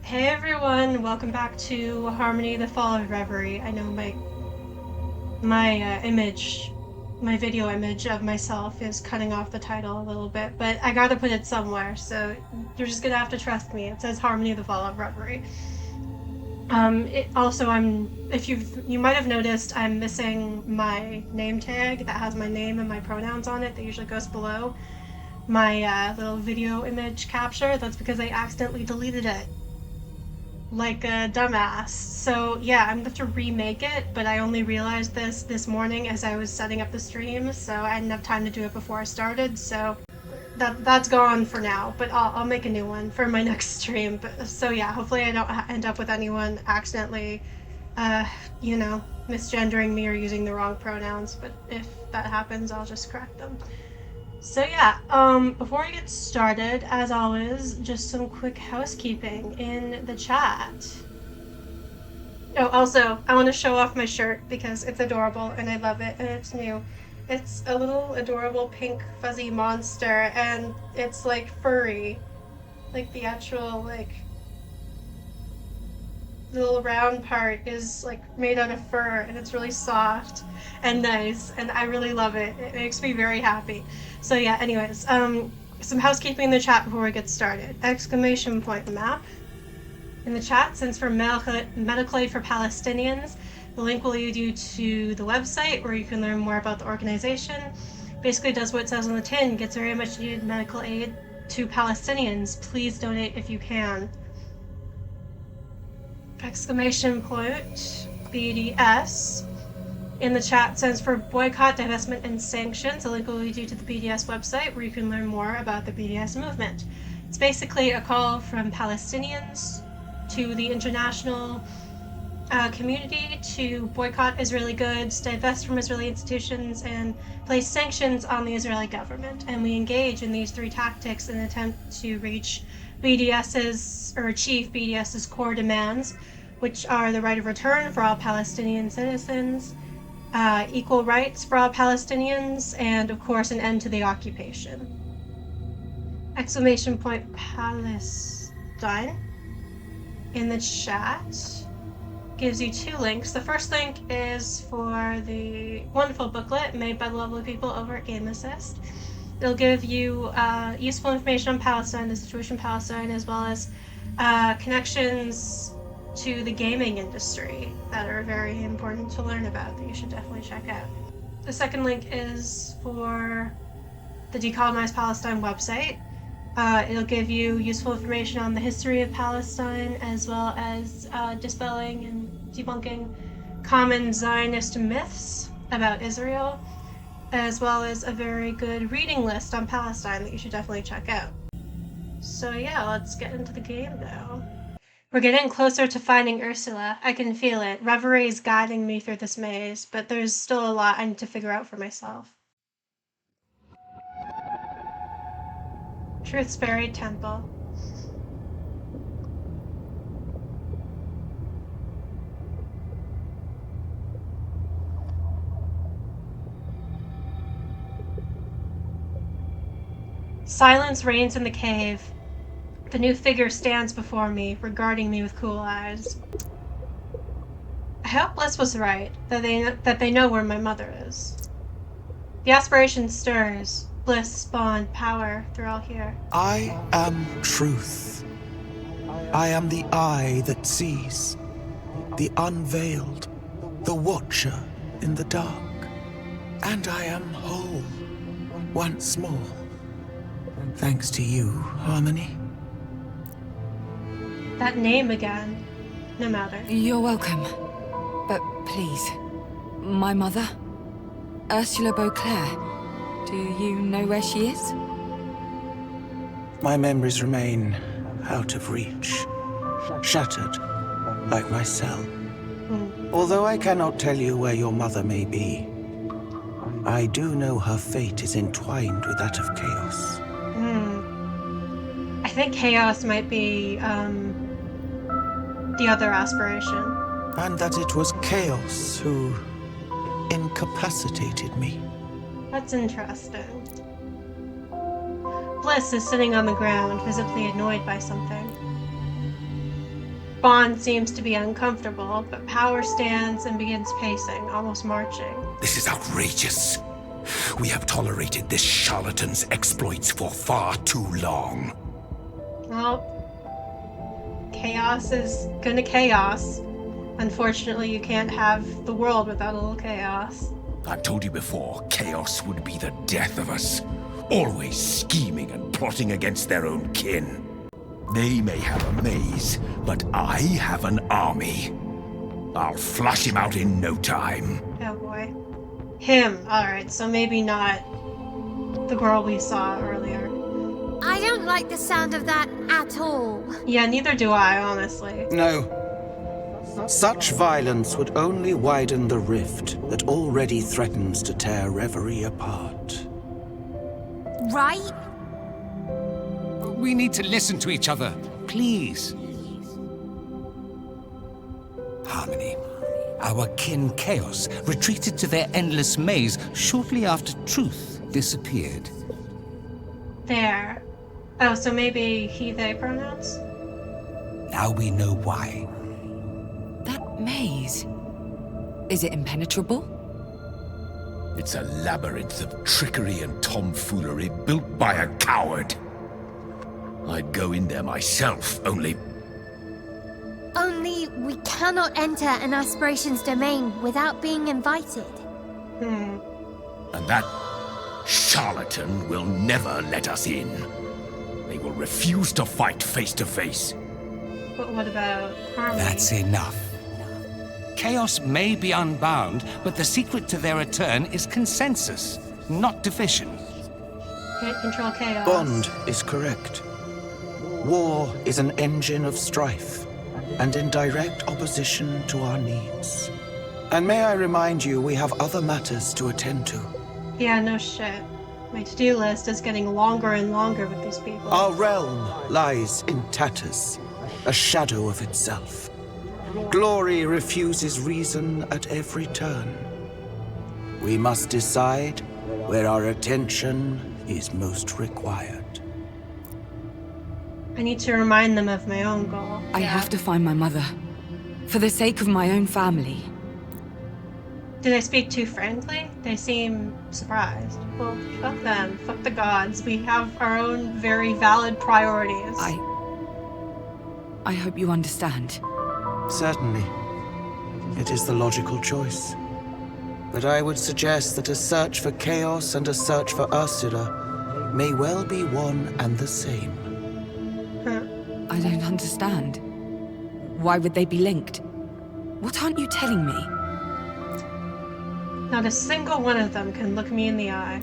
Hey everyone, welcome back to Harmony, the Fall of Reverie. I know my video image of myself is cutting off the title a little bit, but I gotta put it somewhere, so you're just gonna have to trust me. It says Harmony, the Fall of Reverie. If you might have noticed, I'm missing my name tag that has my name and my pronouns on it. That usually goes below my little video image capture. That's because I accidentally deleted it. Like a dumbass. So yeah, I'm going to remake it, but I only realized this morning as I was setting up the stream, so I didn't have time to do it before I started, so that's gone for now, but I'll make a new one for my next stream. But, so yeah, hopefully I don't end up with anyone accidentally, you know, misgendering me or using the wrong pronouns, but if that happens, I'll just correct them. So yeah, before we get started, as always, just some quick housekeeping in the chat. Oh, also, I want to show off my shirt because it's adorable and I love it and it's new. It's a little adorable pink fuzzy monster and it's like furry. Like the actual little round part is like made out of fur and it's really soft and nice and I really love it. It makes me very happy. So yeah, anyways, some housekeeping in the chat before we get started. Exclamation point map in the chat, since for medical aid for Palestinians, the link will lead you to the website where you can learn more about the organization. Basically does what it says on the tin, gets very much needed medical aid to Palestinians. Please donate if you can. Exclamation point BDS in the chat stands for boycott, divestment, and sanctions. The link will lead you to the BDS website where you can learn more about the BDS movement. It's basically a call from Palestinians to the international community to boycott Israeli goods, divest from Israeli institutions, and place sanctions on the Israeli government. And we engage in these three tactics in an attempt to reach achieve BDS's core demands, which are the right of return for all Palestinian citizens, equal rights for all Palestinians, and of course an end to the occupation. Exclamation point Palestine in the chat gives you two links. The first link is for the wonderful booklet made by the lovely people over at Game Assist. It'll give you useful information on Palestine, the situation in Palestine, as well as connections to the gaming industry that are very important to learn about that you should definitely check out. The second link is for the Decolonize Palestine website. It'll give you useful information on the history of Palestine, as well as dispelling and debunking common Zionist myths about Israel, as well as a very good reading list on Palestine that you should definitely check out. So yeah, let's get into the game now. We're getting closer to finding Ursula. I can feel it. Reverie is guiding me through this maze, but there's still a lot I need to figure out for myself. Truth's Buried Temple. Silence reigns in the cave. The new figure stands before me, regarding me with cool eyes. I hope Bliss was right, that they know where my mother is. The aspiration stirs. Bliss spawned power through all here. I am truth. I am the eye that sees, the unveiled, the watcher in the dark. And I am whole, once more. Thanks to you, Harmony. That name again. No matter. You're welcome. But please, my mother? Ursula Beauclair. Do you know where she is? My memories remain out of reach, shattered, like my cell. Although I cannot tell you where your mother may be, I do know her fate is entwined with that of Chaos. I think Chaos might be, the other aspiration. And that it was Chaos who incapacitated me. That's interesting. Bliss is sitting on the ground, visibly annoyed by something. Bond seems to be uncomfortable, but Power stands and begins pacing, almost marching. This is outrageous. We have tolerated this charlatan's exploits for far too long. Well, chaos is gonna chaos. Unfortunately, you can't have the world without a little chaos. I've told you before, chaos would be the death of us. Always scheming and plotting against their own kin. They may have a maze, but I have an army. I'll flush him out in no time. Oh boy. Him. Alright, so maybe not the girl we saw earlier. I don't like the sound of that at all. Yeah, neither do I, honestly. No. Such violence would only widen the rift that already threatens to tear Reverie apart. Right? We need to listen to each other, please. Harmony. Our kin Chaos retreated to their endless maze shortly after Truth disappeared. There. Oh, so maybe he, they pronouns? Now we know why. That maze. Is it impenetrable? It's a labyrinth of trickery and tomfoolery built by a coward. I'd go in there myself, only We cannot enter an aspiration's domain without being invited. Hmm. And that charlatan will never let us in. They will refuse to fight face to face. But what about Harmony? That's enough. Chaos may be unbound, but the secret to their return is consensus, not division. Can't control chaos. Bond is correct. War is an engine of strife, and in direct opposition to our needs. And may I remind you, we have other matters to attend to. Yeah, no shit. My to-do list is getting longer and longer with these people. Our realm lies in tatters, a shadow of itself. Glory refuses reason at every turn. We must decide where our attention is most required. I need to remind them of my own goal. I have to find my mother. For the sake of my own family. Did I speak too frankly? They seem surprised. Well, fuck them. Fuck the gods. We have our own very valid priorities. I hope you understand. Certainly. It is the logical choice. But I would suggest that a search for chaos and a search for Ursula may well be one and the same. I don't understand. Why would they be linked? What aren't you telling me? Not a single one of them can look me in the eye.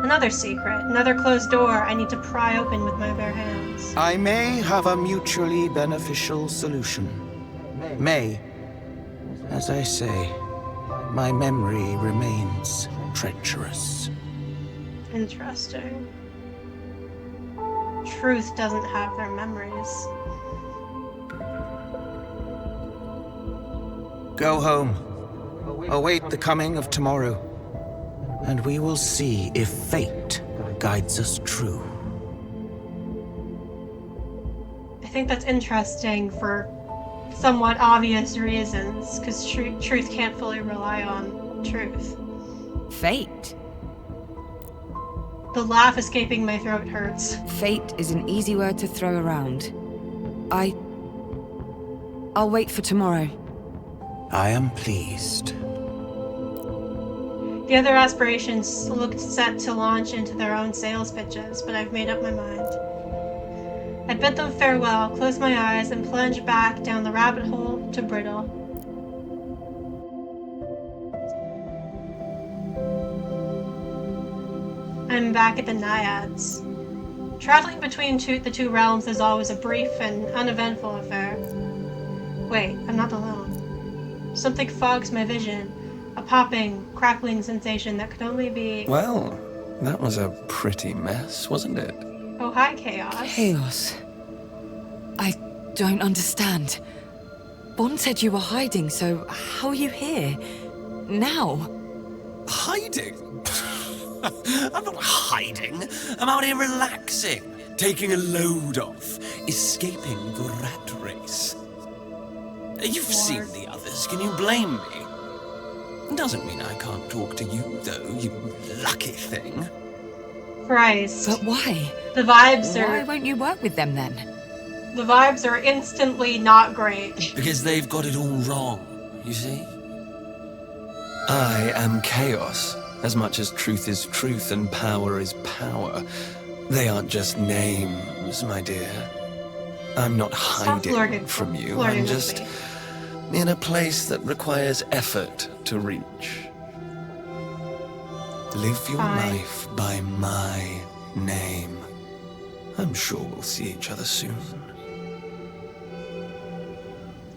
Another secret, another closed door I need to pry open with my bare hands. I may have a mutually beneficial solution. May. As I say, my memory remains treacherous. Interesting. Truth doesn't have their memories. Go home. Await the coming of tomorrow. And we will see if fate guides us true. I think that's interesting for somewhat obvious reasons, because truth can't fully rely on truth. Fate. The laugh escaping my throat hurts. Fate is an easy word to throw around. I'll wait for tomorrow. I am pleased. The other aspirations looked set to launch into their own sales pitches, but I've made up my mind. I bid them farewell, close my eyes, and plunge back down the rabbit hole to Brittle. I'm back at the Naiads. Traveling between the two realms is always a brief and uneventful affair. Wait, I'm not alone. Something fogs my vision. A popping, crackling sensation that could only be... Well, that was a pretty mess, wasn't it? Oh, hi, Chaos. Chaos. I don't understand. Bond said you were hiding, so how are you here? Now? Hiding? I'm not hiding. I'm out here relaxing. taking a load off, escaping the rat race. You've seen the others, can you blame me? Doesn't mean I can't talk to you, though, you lucky thing. Christ. But why? The vibes Why are won't you work with them then? the vibes are instantly not great. Because they've got it all wrong, you see? I am chaos, as much as truth is truth and power is power. They aren't just names, my dear. I'm not hiding from you. I'm just in a place that requires effort to reach. Live your life by my name. I'm sure we'll see each other soon.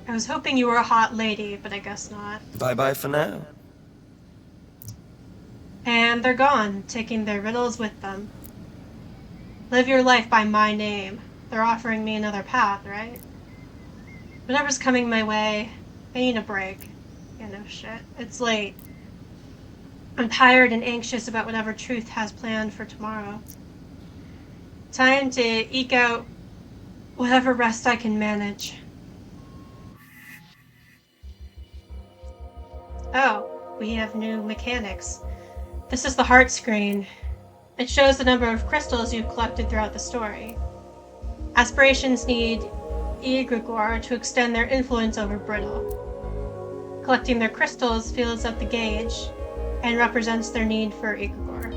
I was hoping you were a hot lady, but I guess not. Bye-bye for now. And they're gone, taking their riddles with them. Live your life by my name. They're offering me another path, right? Whatever's coming my way, I need a break. Yeah, no shit. It's late. I'm tired and anxious about whatever truth has planned for tomorrow. Time to eke out whatever rest I can manage. Oh, we have new mechanics. This is the heart screen. It shows the number of crystals you've collected throughout the story. Aspirations need egregore to extend their influence over Brittle. Collecting their crystals fills up the gauge and represents their need for egregore.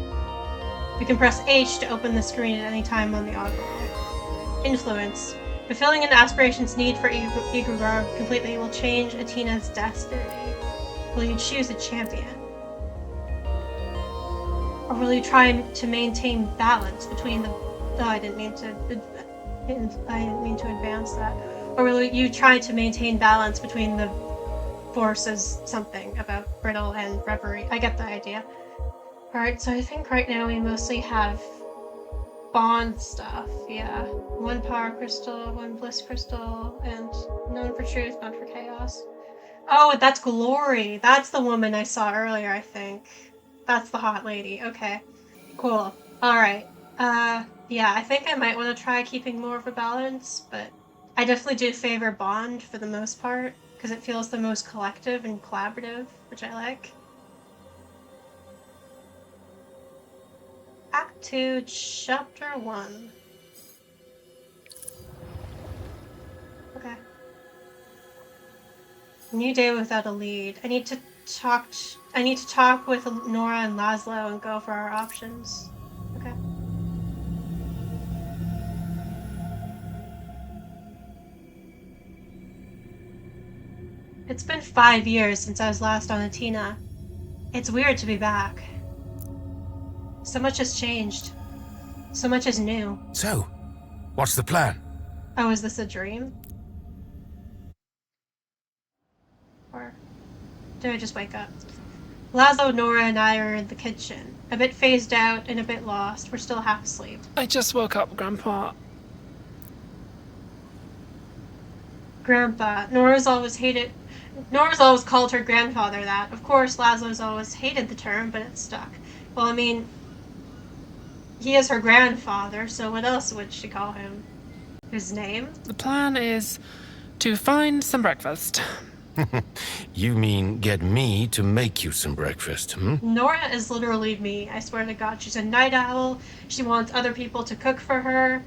You can press H to open the screen at any time on the otherworld. Influence. Fulfilling an aspiration's need for egregore completely will change Atina's destiny. Will you choose a champion? Or will you try to maintain balance between the... Oh, I didn't mean to advance that. Or will you try to maintain balance between the forces, something about Brittle and Reverie? I get the idea. Alright, so I think right now we mostly have bond stuff, yeah. 1 power crystal, 1 bliss crystal, and none for truth, none for chaos. Oh, that's Glory! That's the woman I saw earlier, I think. That's the hot lady. Okay. Cool. Alright. Yeah, I think I might want to try keeping more of a balance, but I definitely do favor Bond for the most part, because it feels the most collective and collaborative, which I like. Act 2, Chapter 1. Okay. New day without a lead. I need to talk with Nora and Laszlo and go for our options. Okay. It's been 5 years since I was last on Atina. It's weird to be back. So much has changed. So much is new. So, what's the plan? Oh, is this a dream? Or did I just wake up? Laszlo, Nora, and I are in the kitchen. A bit phased out and a bit lost. We're still half asleep. I just woke up, Grandpa. Grandpa. Nora's always called her grandfather that. Of course, Laszlo's always hated the term, but it's stuck. Well, I mean, he is her grandfather, so what else would she call him? His name? The plan is to find some breakfast. You mean get me to make you some breakfast, hmm? Nora is literally me, I swear to God. She's a night owl. She wants other people to cook for her.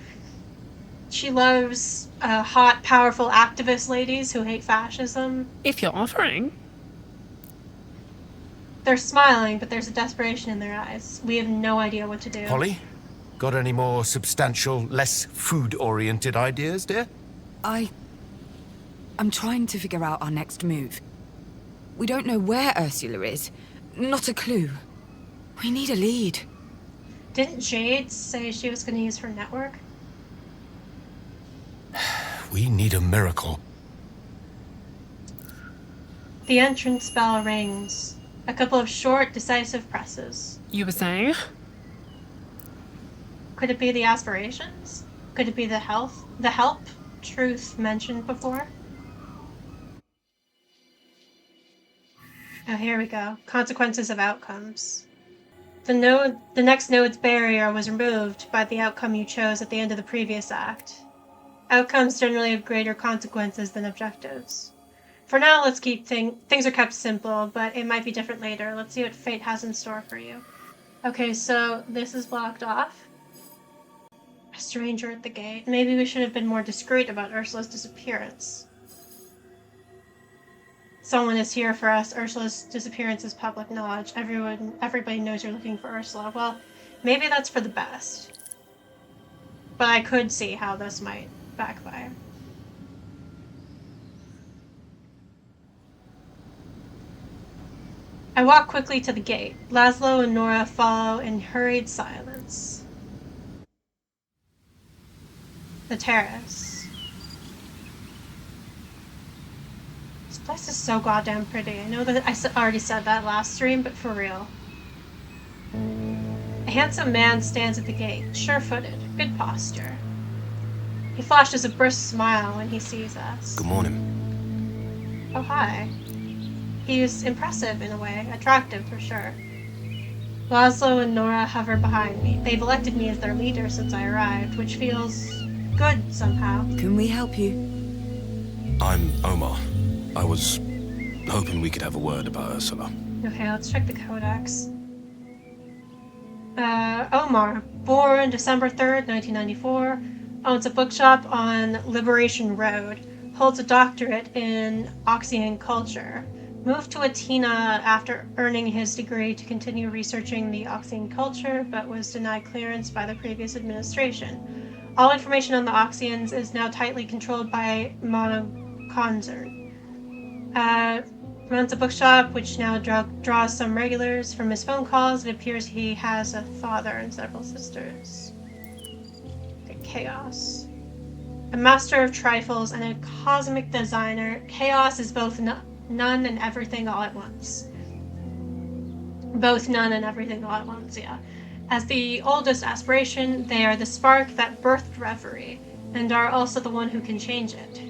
She loves hot, powerful activist ladies who hate fascism. If you're offering. They're smiling, but there's a desperation in their eyes. We have no idea what to do. Polly, got any more substantial, less food-oriented ideas, dear? I'm trying to figure out our next move. We don't know where Ursula is. Not a clue. We need a lead. Didn't Jade say she was going to use her network? We need a miracle. The entrance bell rings. A couple of short, decisive presses. You were saying? Could it be the aspirations? Could it be the help Truth mentioned before? Oh, here we go. Consequences of outcomes. The next node's barrier was removed by the outcome you chose at the end of the previous act. Outcomes generally have greater consequences than objectives. For now, let's keep things are kept simple, but it might be different later. Let's see what fate has in store for you. Okay, so this is blocked off. A stranger at the gate. Maybe we should have been more discreet about Ursula's disappearance. Someone is here for us. Ursula's disappearance is public knowledge. Everybody knows you're looking for Ursula. Well, maybe that's for the best. But I could see how this might backfire. I walk quickly to the gate. Laszlo and Nora follow in hurried silence. The terrace. This place is so goddamn pretty. I know that I already said that last stream, but for real. A handsome man stands at the gate, sure-footed, good posture. He flashes a brisk smile when he sees us. Good morning. Oh, hi. He's impressive in a way, attractive for sure. Laszlo and Nora hover behind me. They've elected me as their leader since I arrived, which feels good somehow. Can we help you? I'm Omar. I was hoping we could have a word about Ursula. Okay, let's check the codex. Omar, born December 3rd, 1994, owns a bookshop on Liberation Road, holds a doctorate in Oxian culture, moved to Atina after earning his degree to continue researching the Oxian culture, but was denied clearance by the previous administration. All information on the Oxians is now tightly controlled by Monoconzern. Runs a bookshop which now draws some regulars. From his phone calls, it appears he has a father and several sisters. Okay, Chaos. A master of trifles and a cosmic designer, Chaos is both none and everything all at once. Both none and everything all at once, yeah. As the oldest aspiration, they are the spark that birthed Reverie, and are also the one who can change it.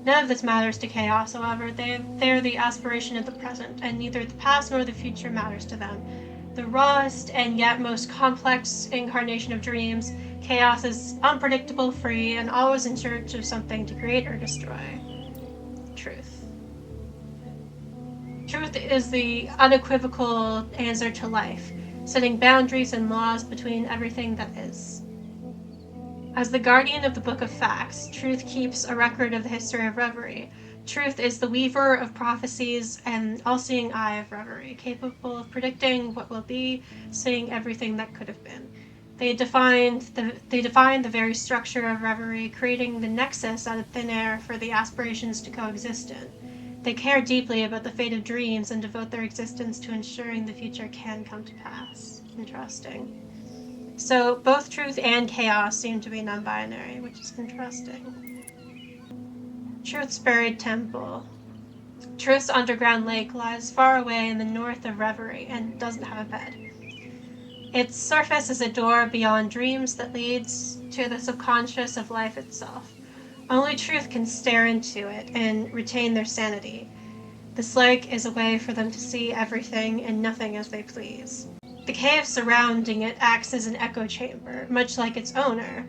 None of this matters to Chaos, however. They're the aspiration of the present, and neither the past nor the future matters to them. The rawest and yet most complex incarnation of dreams, Chaos is unpredictable, free, and always in search of something to create or destroy. Truth. Truth is the unequivocal answer to life, setting boundaries and laws between everything that is. As the guardian of the Book of Facts, Truth keeps a record of the history of Reverie. Truth is the weaver of prophecies and all-seeing eye of Reverie, capable of predicting what will be, seeing everything that could have been. They define the very structure of Reverie, creating the nexus out of thin air for the aspirations to coexist in. They care deeply about the fate of dreams and devote their existence to ensuring the future can come to pass. Interesting. So both Truth and Chaos seem to be non-binary, which is interesting. Truth's buried temple. Truth's underground lake lies far away in the north of Reverie and doesn't have a bed. Its surface is a door beyond dreams that leads to the subconscious of life itself. Only Truth can stare into it and retain their sanity. This lake is a way for them to see everything and nothing as they please. The cave surrounding it acts as an echo chamber, much like its owner.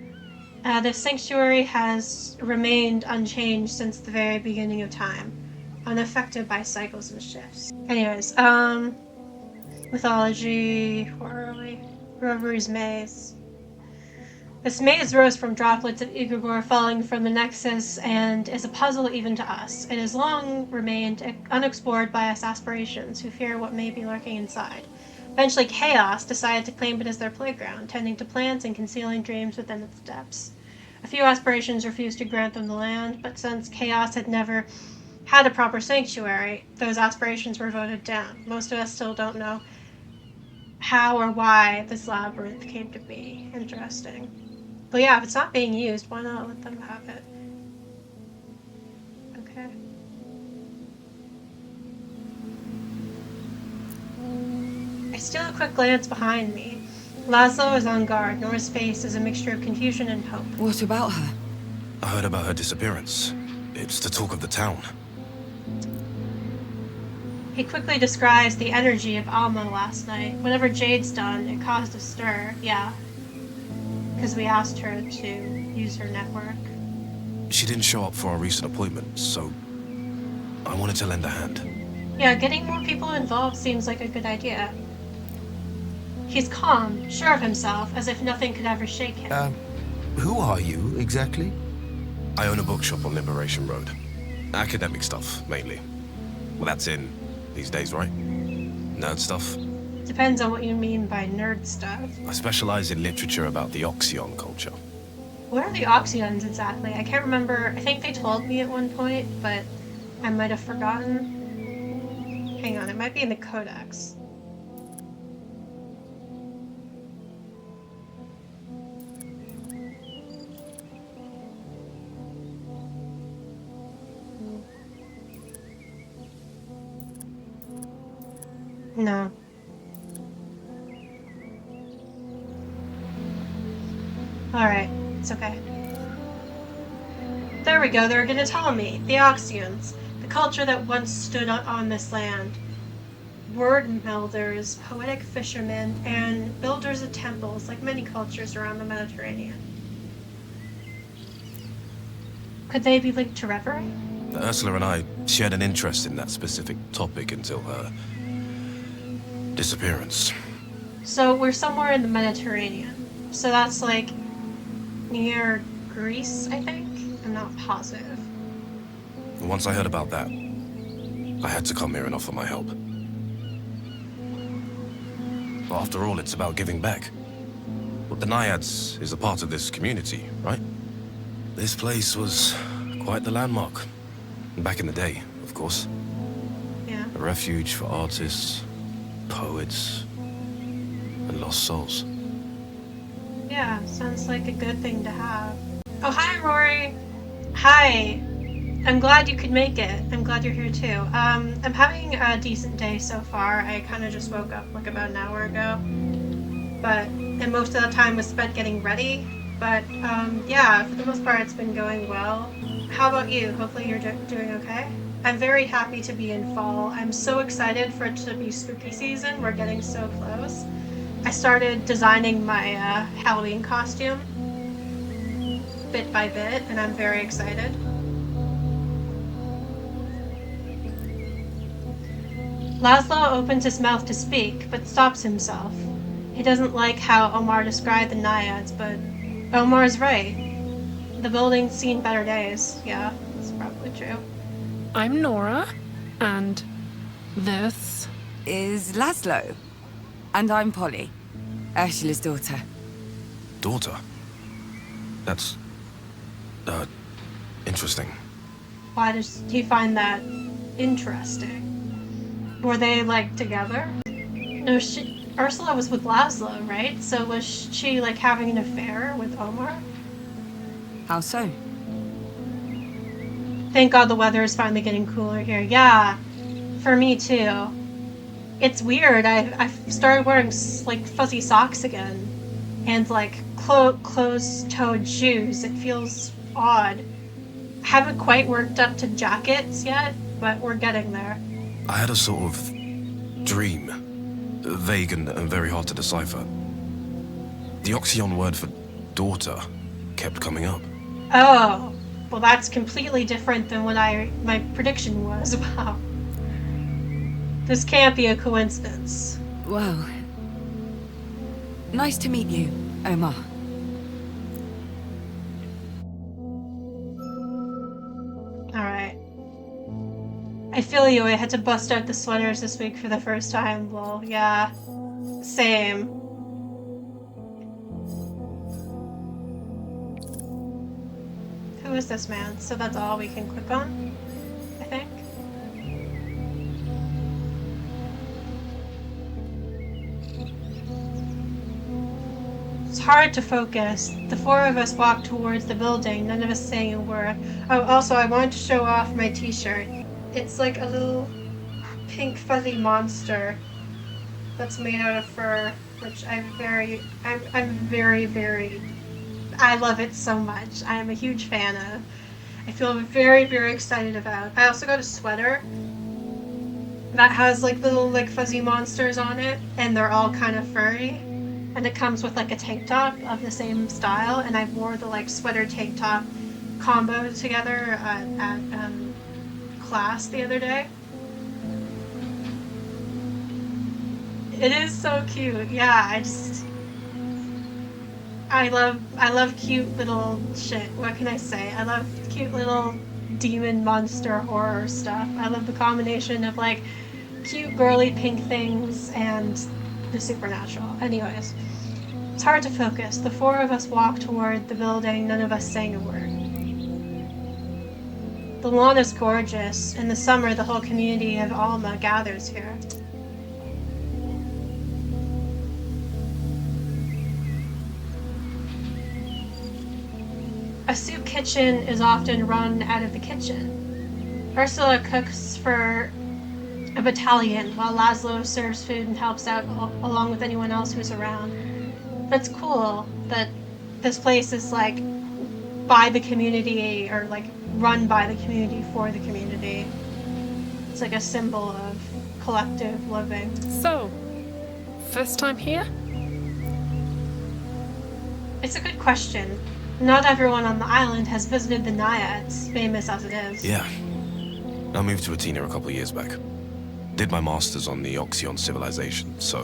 The sanctuary has remained unchanged since the very beginning of time, unaffected by cycles and shifts. Anyways, mythology, where are we? Reverie's maze. This maze rose from droplets of egregore falling from the Nexus and is a puzzle even to us. It has long remained unexplored by us aspirations who fear what may be lurking inside. Eventually, Chaos decided to claim it as their playground, tending to plants and concealing dreams within its depths. A few aspirations refused to grant them the land, but since Chaos had never had a proper sanctuary, those aspirations were voted down. Most of us still don't know how or why this labyrinth came to be. Interesting. But yeah, if it's not being used, why not let them have it? Okay. I steal a quick glance behind me. Laszlo is on guard. Nora's face is a mixture of confusion and hope. What about her? I heard about her disappearance. It's the talk of the town. He quickly describes the energy of Alma last night. Whatever Jade's done, it caused a stir. Yeah. Because we asked her to use her network. She didn't show up for our recent appointment, so I wanted to lend a hand. Yeah, getting more people involved seems like a good idea. He's calm, sure of himself, as if nothing could ever shake him. Who are you, exactly? I own a bookshop on Liberation Road. Academic stuff, mainly. Well, that's in these days, right? Nerd stuff. Depends on what you mean by nerd stuff. I specialize in literature about the Oxyon culture. What are the Oxyons exactly? I can't remember. I think they told me at one point, but I might have forgotten. Hang on, it might be in the Codex. No. Alright, it's okay. There we go, they're gonna tell me. The Oxyons, the culture that once stood on this land. Word melders, poetic fishermen, and builders of temples, like many cultures around the Mediterranean. Could they be linked to Reverie? Ursula and I shared an interest in that specific topic until her disappearance. So we're somewhere in the Mediterranean. So that's like near Greece, I think? I'm not positive. Once I heard about that, I had to come here and offer my help. But after all, it's about giving back. Well, the Naiads is a part of this community, right? This place was quite the landmark. Back in the day, of course. Yeah. A refuge for artists, poets, and lost souls. Yeah, sounds like a good thing to have. Oh, hi, Rory. Hi. I'm glad you could make it. I'm glad you're here too. I'm having a decent day so far. I kind of just woke up like about an hour ago. And most of the time was spent getting ready. But yeah, for the most part it's been going well. How about you? Hopefully you're doing okay? I'm very happy to be in fall. I'm so excited for it to be spooky season. We're getting so close. I started designing my Halloween costume bit by bit, and I'm very excited. Laszlo opens his mouth to speak, but stops himself. He doesn't like how Omar described the Naiads, but Omar's right. The building's seen better days. Yeah, that's probably true. I'm Nora, and this is Laszlo. And I'm Polly, Ursula's daughter. Daughter? That's... interesting. Why does he find that interesting? Were they, like, together? No, Ursula was with Laszlo, right? So was she, like, having an affair with Omar? How so? Thank God the weather is finally getting cooler here. Yeah, for me too. It's weird. I've started wearing like fuzzy socks again, and like closed-toed shoes. It feels odd. Haven't quite worked up to jackets yet, but we're getting there. I had a sort of dream, vague and very hard to decipher. The Oxyon word for daughter kept coming up. Oh, well, that's completely different than what my prediction was. Wow. This can't be a coincidence. Well, nice to meet you, Omar. Alright. I feel you. I had to bust out the sweaters this week for the first time. Well, yeah. Same. Who is this man? So that's all we can click on, I think. It's hard to focus. The four of us walked towards the building, none of us saying a word. Oh, also, I wanted to show off my t-shirt. It's like a little pink fuzzy monster that's made out of fur, which I'm very, I love it so much. I am a huge fan of. I feel very, very excited about. I also got a sweater that has like little like fuzzy monsters on it, and they're all kind of furry. And it comes with like a tank top of the same style, and I wore the like sweater tank top combo together at class the other day. It is so cute. Yeah, I love cute little shit. What can I say? I love cute little demon monster horror stuff. I love the combination of like cute girly pink things and the supernatural. Anyways, it's hard to focus. The four of us walked toward the building, none of us saying a word. The lawn is gorgeous. In the summer, the whole community of Alma gathers here. A soup kitchen is often run out of the kitchen. Ursula cooks for a battalion while Laszlo serves food and helps out along with anyone else who's around. That's cool that this place is like by the community, or like run by the community for the community. It's like a symbol of collective living. So, first time here? It's a good question. Not everyone on the island has visited the Naiads, famous as it is. Yeah. I moved to Athena a couple of years back. Did my master's on the Oxyon civilization, so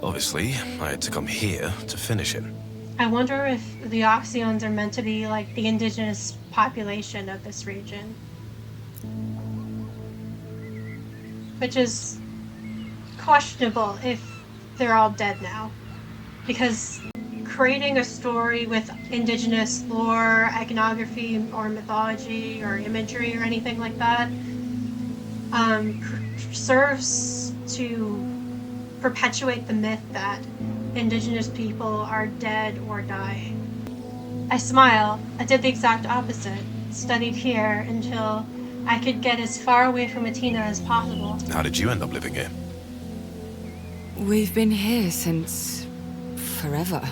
obviously I had to come here to finish it. I wonder if the Oxyons are meant to be like the indigenous population of this region. Which is questionable if they're all dead now. Because creating a story with indigenous lore, iconography, or mythology, or imagery, or anything like that, serves to perpetuate the myth that indigenous people are dead or dying. I smile. I did the exact opposite. Studied here until I could get as far away from Athena as possible. How did you end up living here? We've been here since forever.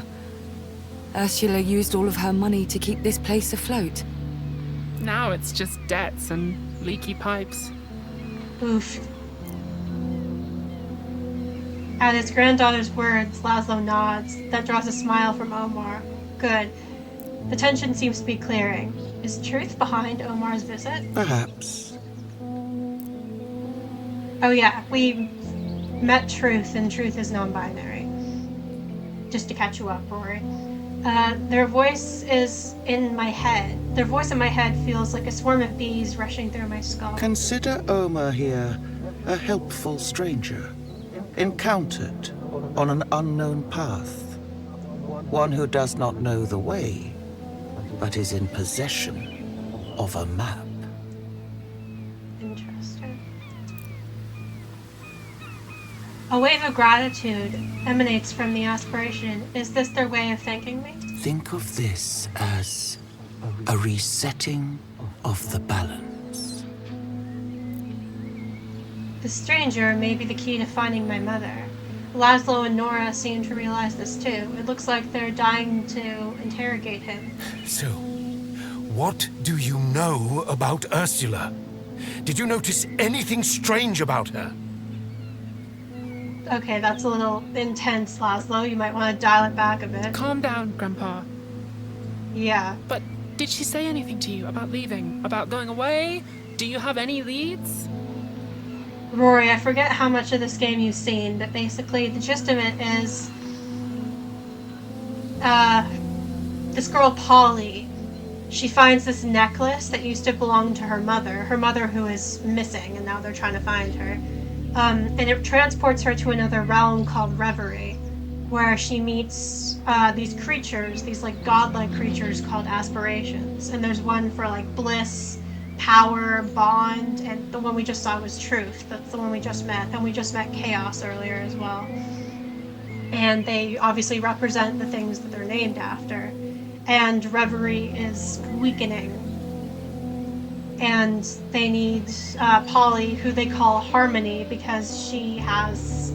Ursula used all of her money to keep this place afloat. Now it's just debts and leaky pipes. Oof. At his granddaughter's words, Laszlo nods. That draws a smile from Omar. Good. The tension seems to be clearing. Is truth behind Omar's visit? Perhaps. Oh yeah, we met Truth, and Truth is non-binary. Just to catch you up, Rory. Their voice is in my head. Their voice in my head feels like a swarm of bees rushing through my skull. Consider Omar here a helpful stranger, encountered on an unknown path. One who does not know the way, but is in possession of a map. Interesting. A wave of gratitude emanates from the aspiration. Is this their way of thanking me? Think of this as a resetting of the balance. The stranger may be the key to finding my mother. Laszlo and Nora seem to realize this too. It looks like they're dying to interrogate him. So, what do you know about Ursula? Did you notice anything strange about her? Okay, that's a little intense, Laszlo. You might want to dial it back a bit. Calm down, Grandpa. Yeah. But did she say anything to you about leaving? About going away? Do you have any leads? Rory, I forget how much of this game you've seen, but basically the gist of it is this girl Polly, she finds this necklace that used to belong to her mother who is missing, and now they're trying to find her. And it transports her to another realm called Reverie, where she meets these creatures, these like godlike creatures called aspirations. And there's one for like bliss, power, bond, and the one we just saw was truth. That's the one we just met, and we just met chaos earlier as well. And they obviously represent the things that they're named after. And Reverie is weakening. And they need Polly, who they call Harmony, because she has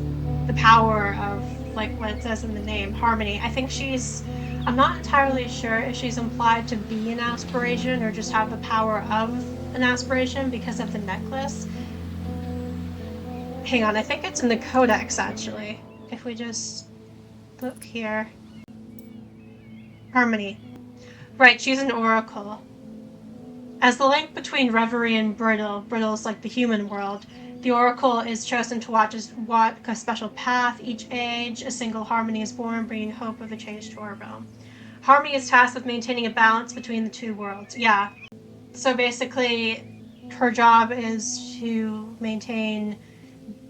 the power of, like what it says in the name, Harmony. I think I'm not entirely sure if she's implied to be an aspiration or just have the power of an aspiration because of the necklace. Hang on, I think it's in the Codex, actually. If we just look here. Harmony. Right, she's an oracle. As the link between Reverie and Brittle's like the human world, the oracle is chosen to walk a special path. Each age, a single harmony is born, bringing hope of a change to our realm. Harmony is tasked with maintaining a balance between the two worlds. Yeah. So basically, her job is to maintain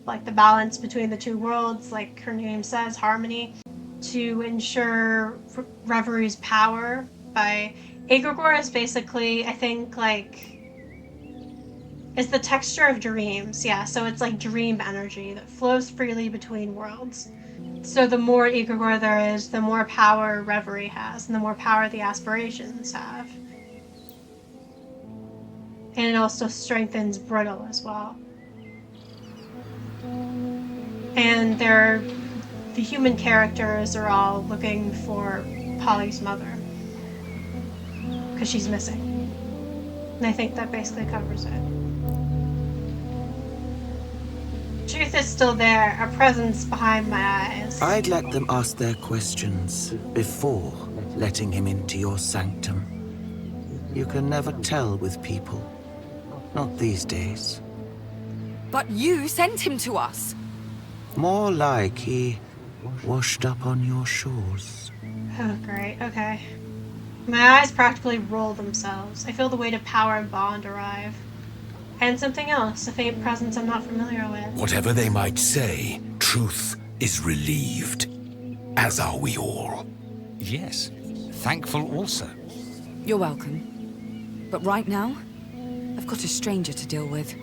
like the balance between the two worlds, like her name says, harmony, to ensure Reverie's power by... Egregore is basically, I think, like... It's the texture of dreams, yeah, so it's like dream energy that flows freely between worlds. So the more Egregore there is, the more power Reverie has, and the more power the aspirations have. And it also strengthens Brittle as well. And the human characters are all looking for Polly's mother. Because she's missing. And I think that basically covers it. Truth is still there, a presence behind my eyes. I'd let them ask their questions before letting him into your sanctum. You can never tell with people. Not these days. But you sent him to us. More like he washed up on your shores. Oh, great. Okay. My eyes practically roll themselves. I feel the weight of power and bond arrive. And something else, a faint presence I'm not familiar with. Whatever they might say, truth is relieved. As are we all. Yes. Thankful also. You're welcome. But right now, I've got a stranger to deal with.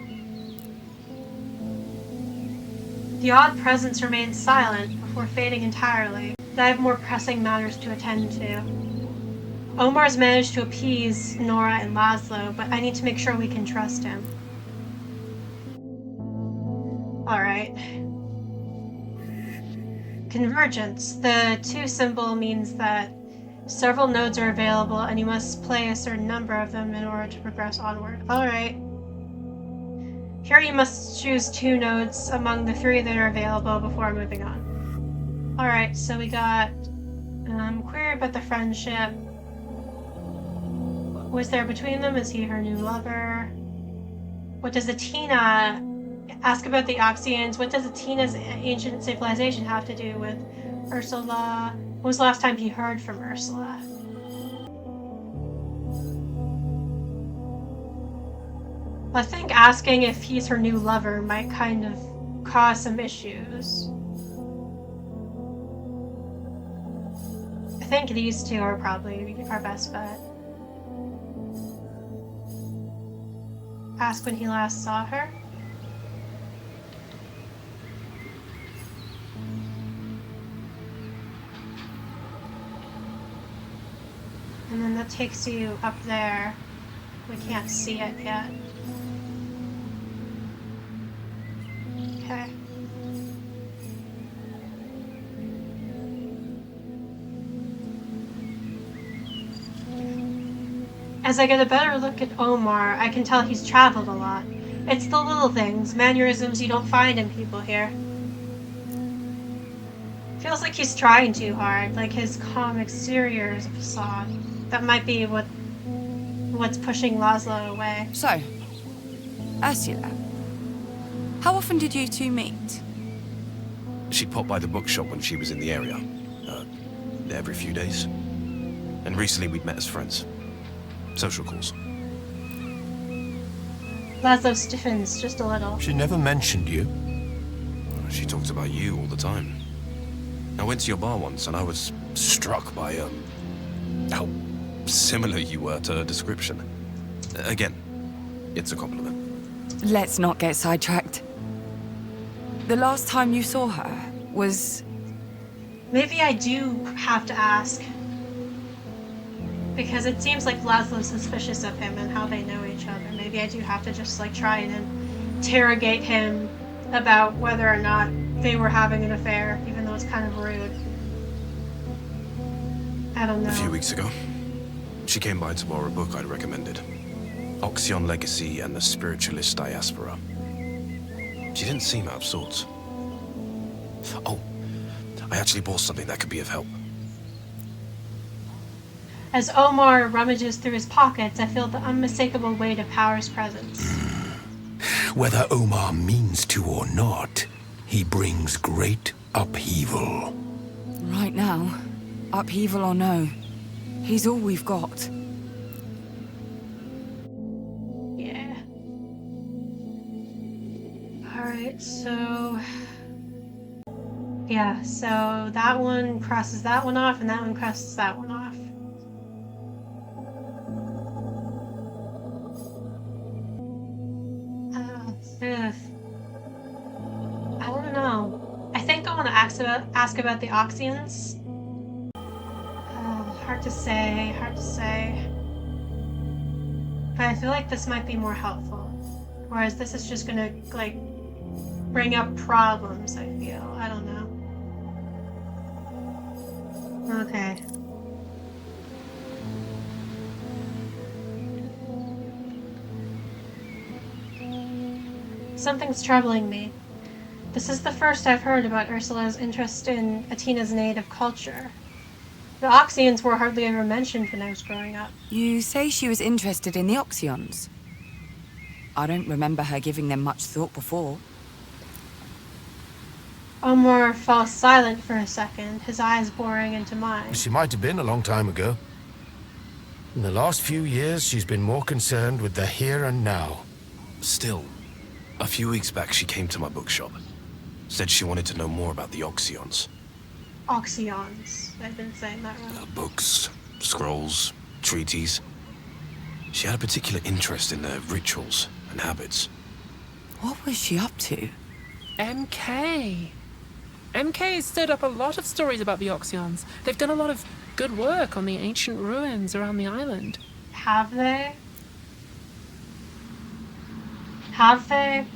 The odd presence remains silent before fading entirely. I have more pressing matters to attend to. Omar's managed to appease Nora and Laszlo, but I need to make sure we can trust him. Alright. Convergence. The 2 symbol means that several nodes are available and you must play a certain number of them in order to progress onward. Alright. Here you must choose 2 nodes among the 3 that are available before moving on. Alright, so we got query about the friendship. Was there between them? Is he her new lover? What does Atina ask about the Oxians? What does Atina's ancient civilization have to do with Ursula? When was the last time he heard from Ursula? I think asking if he's her new lover might kind of cause some issues. I think these 2 are probably our best bet. Ask when he last saw her. And then that takes you up there. We can't see it yet. Okay. As I get a better look at Omar, I can tell he's traveled a lot. It's the little things, mannerisms you don't find in people here. Feels like he's trying too hard, like his calm exterior is a facade. That might be what's pushing Laszlo away. So, Ursula, how often did you 2 meet? She popped by the bookshop when she was in the area. Every few days. And recently we'd met as friends. Social calls. Laszlo stiffens just a little. She never mentioned you. She talks about you all the time. I went to your bar once and I was struck by, how similar you were to her description. Again, it's a compliment. Let's not get sidetracked. The last time you saw her was... Maybe I do have to ask. Because it seems like Laszlo's suspicious of him and how they know each other. Maybe I do have to just like try and interrogate him about whether or not they were having an affair, even though it's kind of rude. I don't know. A few weeks ago, she came by to borrow a book I'd recommended. Oxion Legacy and the Spiritualist Diaspora. She didn't seem out of sorts. Oh, I actually bought something that could be of help. As Omar rummages through his pockets, I feel the unmistakable weight of power's presence. Whether Omar means to or not, he brings great upheaval. Right now, upheaval or no, he's all we've got. Yeah. Alright, so... yeah, so that one crosses that one off, and that one crosses that one off. Ugh. I don't know. I think I want to ask about the Oxians. Hard to say, hard to say. But I feel like this might be more helpful. Whereas this is just gonna, like, bring up problems, I feel. I don't know. Okay. Something's troubling me. This is the first I've heard about Ursula's interest in Atina's native culture. The Oxians were hardly ever mentioned when I was growing up. You say she was interested in the Oxions? I don't remember her giving them much thought before. Omar falls silent for a second, his eyes boring into mine. She might have been a long time ago. In the last few years, she's been more concerned with the here and now. Still, a few weeks back she came to my bookshop. Said she wanted to know more about the Oxions. Oxions. I've been saying that wrong. Books, scrolls, treaties. She had a particular interest in their rituals and habits. What was she up to? MK. MK has stirred up a lot of stories about the Oxions. They've done a lot of good work on the ancient ruins around the island. Have they? Have they?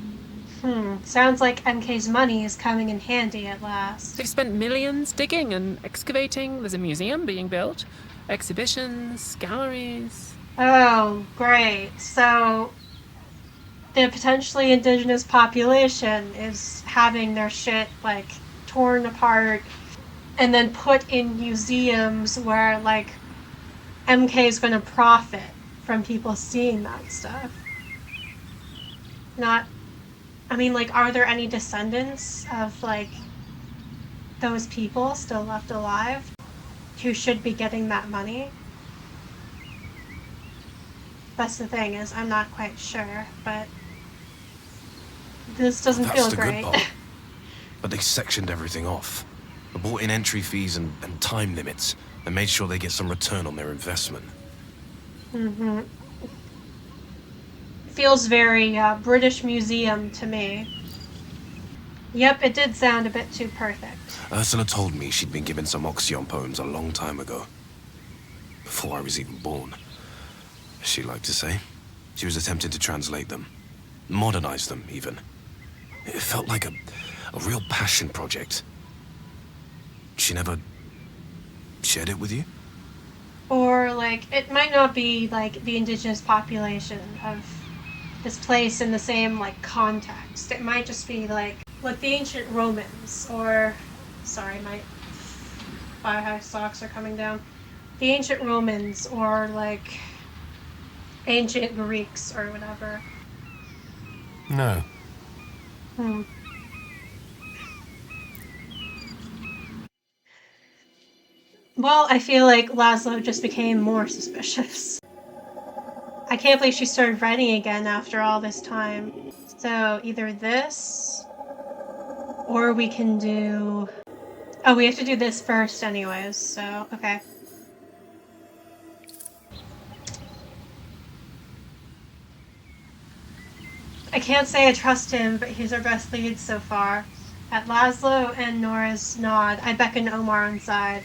Sounds like MK's money is coming in handy at last. They've spent millions digging and excavating. There's a museum being built. Exhibitions, galleries. Oh, great. So, the potentially indigenous population is having their shit, like, torn apart and then put in museums where, like, MK is going to profit from people seeing that stuff. Are there any descendants of, like, those people still left alive who should be getting that money? That's the thing, is I'm not quite sure, but this doesn't feel great. That's the good part. But they sectioned everything off. They brought in entry fees and time limits, and made sure they get some return on their investment. Mm-hmm. Feels very British Museum to me. Yep, it did sound a bit too perfect. Ursula told me she'd been given some Oxion poems a long time ago. Before I was even born. As she liked to say. She was attempting to translate them. Modernize them, even. It felt like a real passion project. She never shared it with you? Or, like, it might not be, like, the indigenous population of this place in the same, like, context. It might just be, like the ancient Romans, or... Sorry, my thigh-high socks are coming down. The ancient Romans, or, like, ancient Greeks, or whatever. No. Well, I feel like Laszlo just became more suspicious. I can't believe she started writing again after all this time. So, either this, or we can do... Oh, we have to do this first anyways, so, okay. I can't say I trust him, but he's our best lead so far. At Laszlo and Nora's nod, I beckon Omar inside.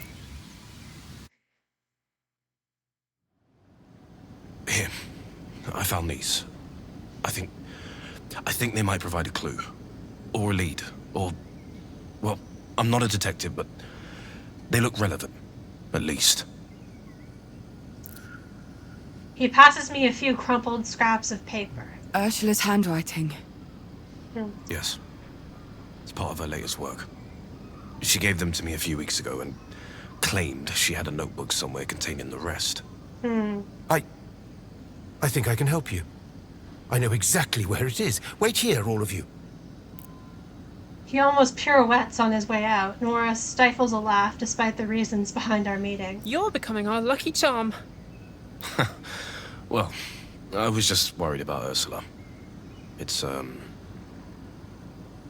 Here. I found these. I think they might provide a clue. Or a lead. Or... Well, I'm not a detective, but they look relevant. At least. He passes me a few crumpled scraps of paper. Ursula's handwriting. Yes. It's part of her latest work. She gave them to me a few weeks ago and claimed she had a notebook somewhere containing the rest. I think I can help you. I know exactly where it is. Wait here, all of you. He almost pirouettes on his way out. Nora stifles a laugh despite the reasons behind our meeting. You're becoming our lucky charm. Well, I was just worried about Ursula. It's,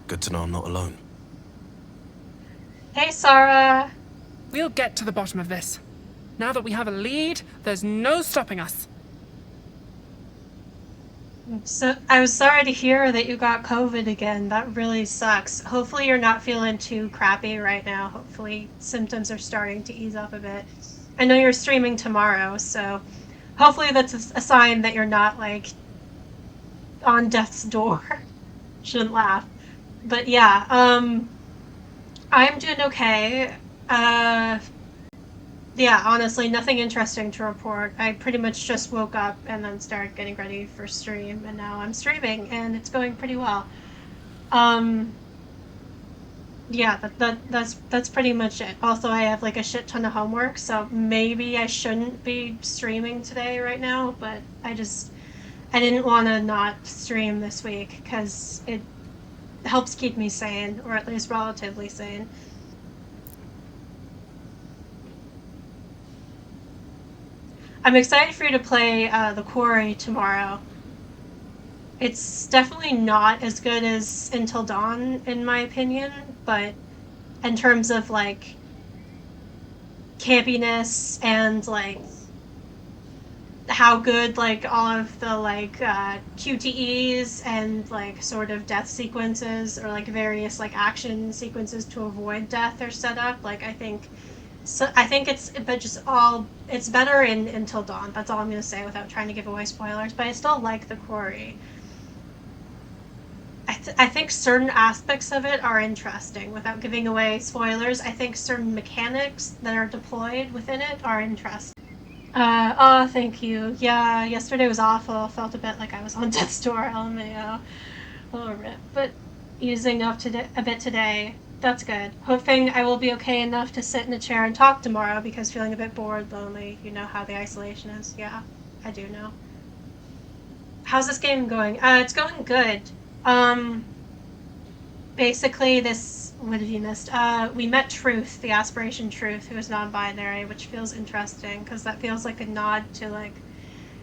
good to know I'm not alone. Hey, Sarah. We'll get to the bottom of this. Now that we have a lead, there's no stopping us. So I was sorry to hear that you got COVID again. That really sucks. Hopefully you're not feeling too crappy right now. Hopefully symptoms are starting to ease up a bit. I know you're streaming tomorrow, so hopefully that's a sign that you're not, like, on death's door. Shouldn't laugh. But yeah, I'm doing okay. Yeah, honestly, nothing interesting to report. I pretty much just woke up and then started getting ready for stream, and now I'm streaming, and it's going pretty well. Yeah, that's pretty much it. Also, I have like a shit ton of homework, so maybe I shouldn't be streaming today right now, but I didn't want to not stream this week because it helps keep me sane, or at least relatively sane. I'm excited for you to play The Quarry tomorrow. It's definitely not as good as Until Dawn, in my opinion, but in terms of, like, campiness and, like, how good, like, all of the, like, QTEs and, like, sort of death sequences or, like, various, like, action sequences to avoid death are set up, like, I think it's better in Until Dawn. That's all I'm going to say without trying to give away spoilers, but I still like The Quarry. I think certain aspects of it are interesting. Without giving away spoilers, I think certain mechanics that are deployed within it are interesting. Oh, thank you. Yeah, yesterday was awful. Felt a bit like I was on death's door, LMAO. A little rip. But using up a bit today. That's good. Hoping I will be okay enough to sit in a chair and talk tomorrow because feeling a bit bored, lonely. You know how the isolation is. Yeah, I do know. How's this game going? It's going good. Basically what have you missed? We met Truth, the aspiration Truth, who is non-binary, which feels interesting because that feels like a nod to, like,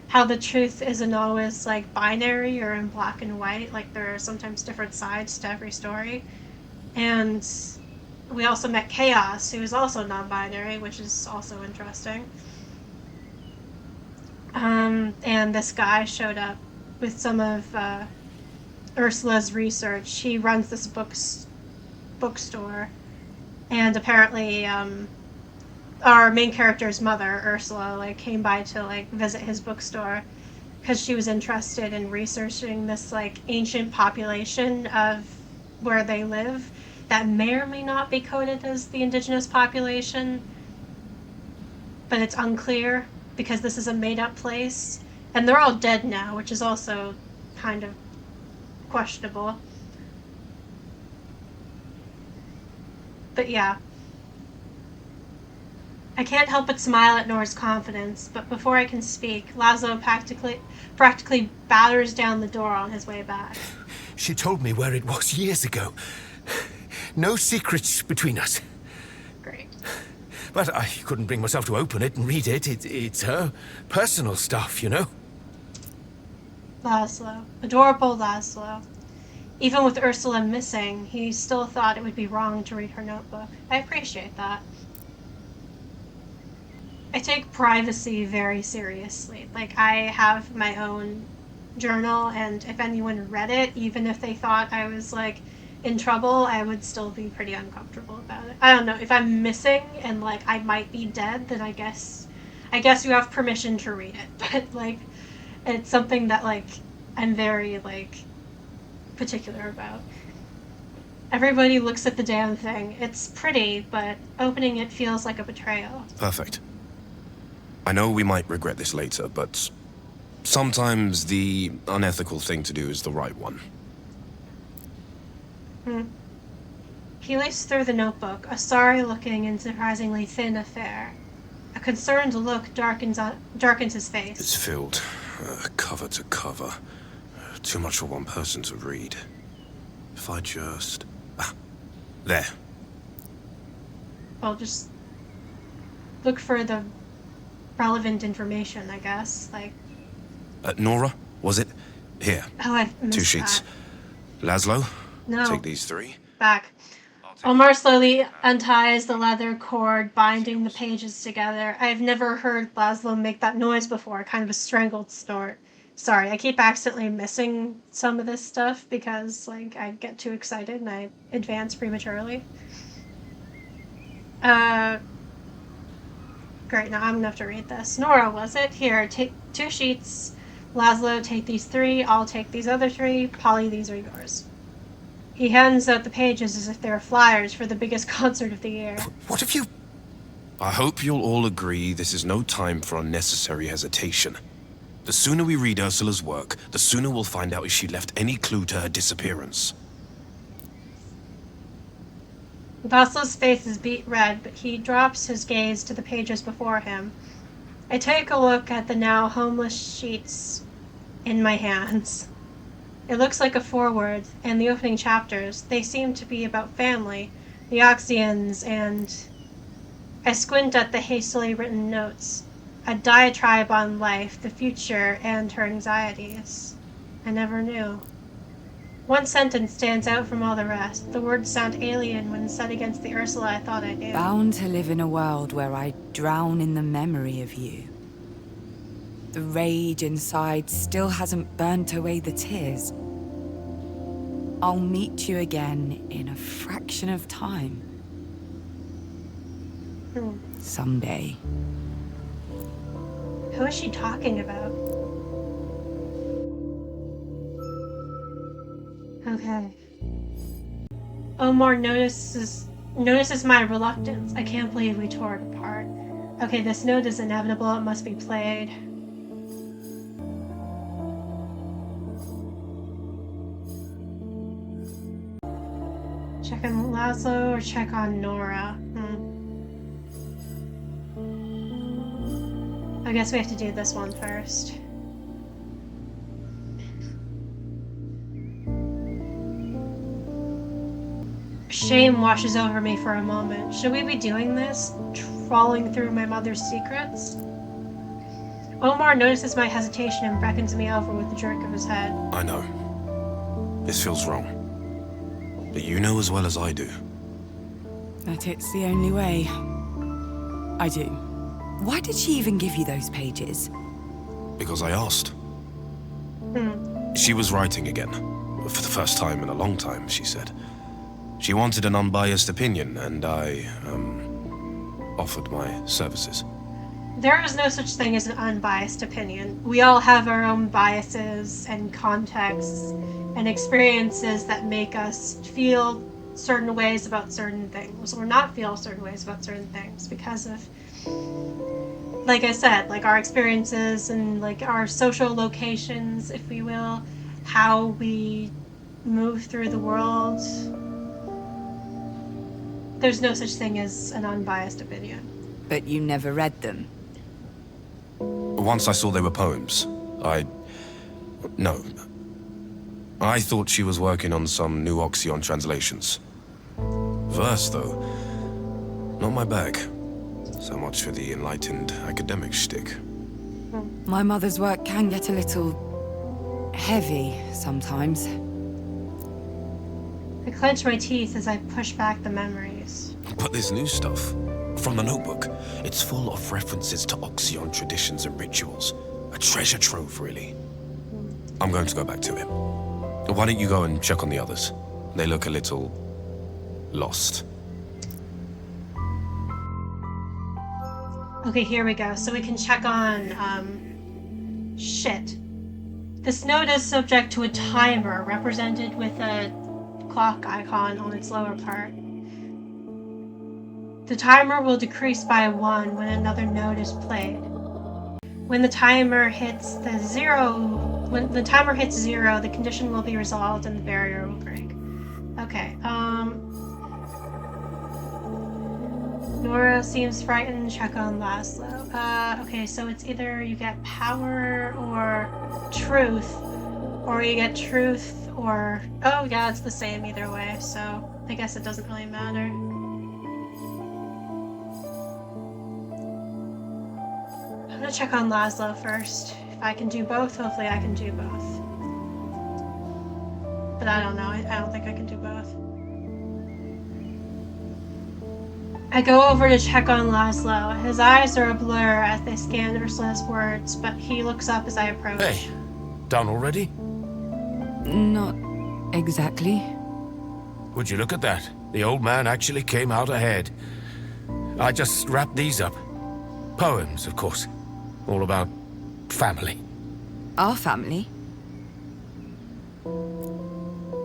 how the truth isn't always, like, binary or in black and white. Like, there are sometimes different sides to every story. And we also met Chaos, who is also non-binary, which is also interesting. And this guy showed up with some of Ursula's research. He runs this bookstore, and apparently our main character's mother, Ursula, like, came by to, like, visit his bookstore because she was interested in researching this, like, ancient population of where they live that may or may not be coded as the indigenous population, but it's unclear because this is a made-up place, and they're all dead now, which is also kind of questionable. But yeah, I can't help but smile at Nora's confidence, but before I can speak, Laszlo practically batters down the door on his way back. She told me where it was years ago. No secrets between us. Great. But I couldn't bring myself to open it and read it. It's her personal stuff, you know? Laszlo. Adorable Laszlo. Even with Ursula missing, he still thought it would be wrong to read her notebook. I appreciate that. I take privacy very seriously. Like, I have my own journal, and if anyone read it, even if they thought I was, like, in trouble, I would still be pretty uncomfortable about it. I don't know, if I'm missing and, like, I might be dead, then I guess you have permission to read it. But, like, it's something that, like, I'm very, like, particular about. Everybody looks at the damn thing. It's pretty, but opening it feels like a betrayal. Perfect. I know we might regret this later, but sometimes the unethical thing to do is the right one. He leafs through the notebook, a sorry-looking and surprisingly thin affair. A concerned look darkens his face. It's filled, cover to cover. Too much for one person to read. If I just... there. Well, just look for the relevant information, I guess. Like... Nora, was it? Here. Oh, I missed 2 sheets. that. Laszlo? No. Take these 3. Back. Omar slowly unties the leather cord binding the pages together. I've never heard Laszlo make that noise before, kind of a strangled snort. Sorry, I keep accidentally missing some of this stuff because, like, I get too excited and I advance prematurely. Great, now I'm gonna have to read this. Nora, was it? Here, take 2 sheets. Laszlo, take these 3. I'll take these other 3. Polly, these are yours. He hands out the pages as if they were flyers for the biggest concert of the year. What have you... I hope you'll all agree this is no time for unnecessary hesitation. The sooner we read Ursula's work, the sooner we'll find out if she left any clue to her disappearance. Laszlo's face is beet red, but he drops his gaze to the pages before him. I take a look at the now homeless sheets in my hands. It looks like a foreword, and the opening chapters, they seem to be about family, the Oxians, and... I squint at the hastily written notes. A diatribe on life, the future, and her anxieties. I never knew. One sentence stands out from all the rest. The words sound alien when said against the Ursula I thought I knew. Bound to live in a world where I drown in the memory of you. The rage inside still hasn't burnt away the tears. I'll meet you again in a fraction of time. Someday. Who is she talking about? Okay. Omar notices my reluctance. I can't believe we tore it apart. Okay, this note is inevitable. It must be played. Check on Laszlo or check on Nora? I guess we have to do this one first. Shame washes over me for a moment. Should we be doing this? Trawling through my mother's secrets? Omar notices my hesitation and beckons me over with a jerk of his head. I know. This feels wrong. But you know as well as I do. That it's the only way. I do. Why did she even give you those pages? Because I asked. She was writing again. For the first time in a long time, she said. She wanted an unbiased opinion, and I, offered my services. There is no such thing as an unbiased opinion. We all have our own biases and contexts and experiences that make us feel certain ways about certain things, or not feel certain ways about certain things because of, like I said, like our experiences and like our social locations, if we will, how we move through the world. There's no such thing as an unbiased opinion. But you never read them? Once I saw they were poems. No. I thought she was working on some new Oxion translations. Verse, though, not my bag. So much for the enlightened academic shtick. My mother's work can get a little heavy sometimes. I clench my teeth as I push back the memories. But this new stuff, from the notebook, it's full of references to Oxion traditions and rituals. A treasure trove, really. I'm going to go back to it. Why don't you go and check on the others? They look a little... lost. Okay, here we go. So we can check on, shit. This note is subject to a timer represented with a clock icon on its lower part. The timer will decrease by 1 when another note is played. When the timer hits zero, the condition will be resolved and the barrier will break. Okay, Nora seems frightened. Check on Laszlo. Okay, so it's either you get power or truth, or you get truth or... Oh, yeah, it's the same either way, so I guess it doesn't really matter. I'm gonna check on Laszlo first. If I can do both, hopefully I can do both. But I don't know. I don't think I can do both. I go over to check on Laszlo. His eyes are a blur as they scan Ursula's words, but he looks up as I approach. Hey, done already? Not exactly. Would you look at that? The old man actually came out ahead. I just wrapped these up. Poems, of course. All about family. Our family?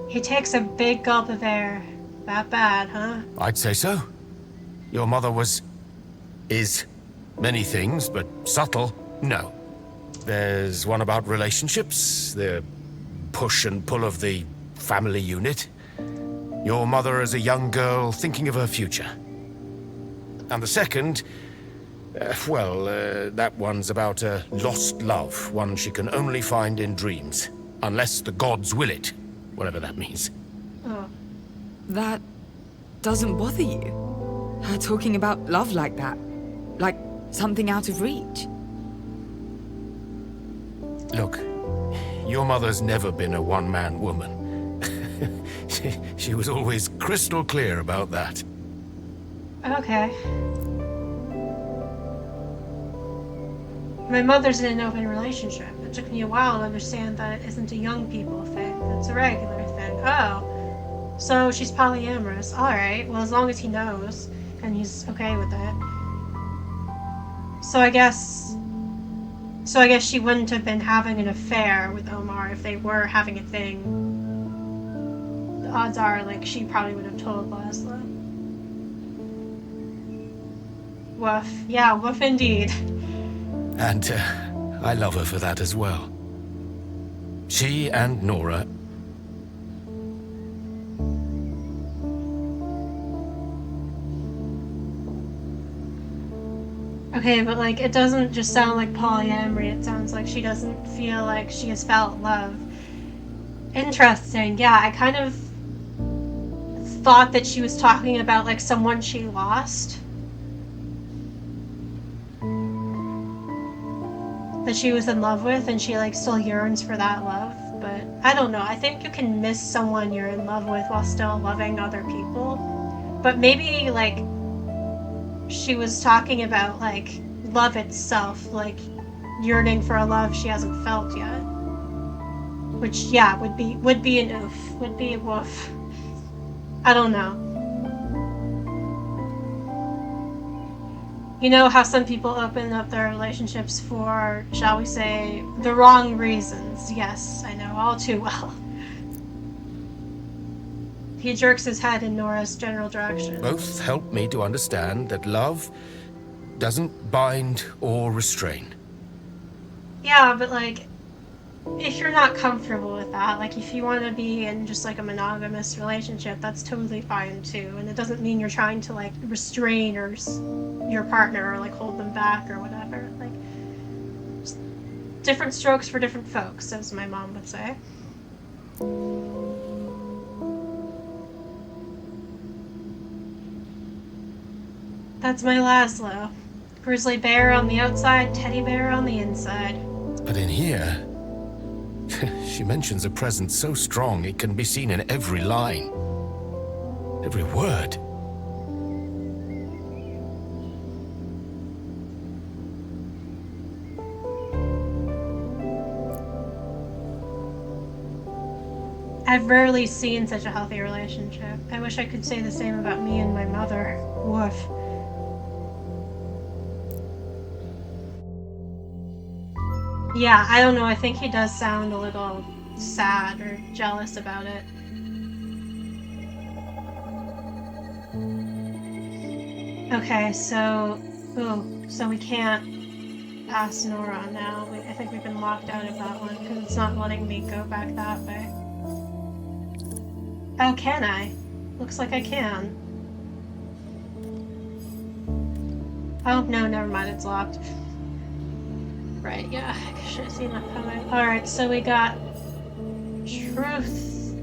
He takes a big gulp of air. That bad, huh? I'd say so. Your mother is many things, but subtle, no. There's one about relationships, the push and pull of the family unit. Your mother as a young girl thinking of her future. And the second, that one's about a lost love, one she can only find in dreams. Unless the gods will it, whatever that means. Oh. That doesn't bother you? Her talking about love like that? Like something out of reach? Look, your mother's never been a one-man woman. she was always crystal clear about that. Okay. My mother's in an open relationship. It took me a while to understand that it isn't a young people thing. It's a regular thing. Oh. So she's polyamorous. Alright, well as long as he knows. And he's okay with it. So I guess she wouldn't have been having an affair with Omar if they were having a thing. The odds are, like, she probably would have told Laszlo. Woof. Yeah, woof indeed. And I love her for that as well. She and Nora... Okay, but like, it doesn't just sound like polyamory, it sounds like she doesn't feel like she has felt love. Interesting, yeah, I kind of thought that she was talking about like someone she lost. That she was in love with and she like still yearns for that love, but I don't know, I think you can miss someone you're in love with while still loving other people. But maybe like she was talking about like love itself, like yearning for a love she hasn't felt yet. Which yeah, would be an oof, would be a woof. I don't know. You know how some people open up their relationships for, shall we say, the wrong reasons? Yes, I know all too well. He jerks his head in Nora's general direction. Both help me to understand that love doesn't bind or restrain. Yeah, but like, if you're not comfortable with that, like if you want to be in just like a monogamous relationship, that's totally fine too. And it doesn't mean you're trying to like restrain your partner or like hold them back or whatever. Like, just different strokes for different folks, as my mom would say. That's my Laszlo. Grizzly bear on the outside, teddy bear on the inside. But in here, she mentions a presence so strong it can be seen in every line, every word. I've rarely seen such a healthy relationship. I wish I could say the same about me and my mother. Woof. Yeah, I don't know, I think he does sound a little sad or jealous about it. Okay, so... Oh, so we can't ask Nora now. I think we've been locked out of that one, because it's not letting me go back that way. Oh, can I? Looks like I can. Oh, no, never mind, it's locked. Right, yeah, I should have seen that coming. Alright, so we got truth,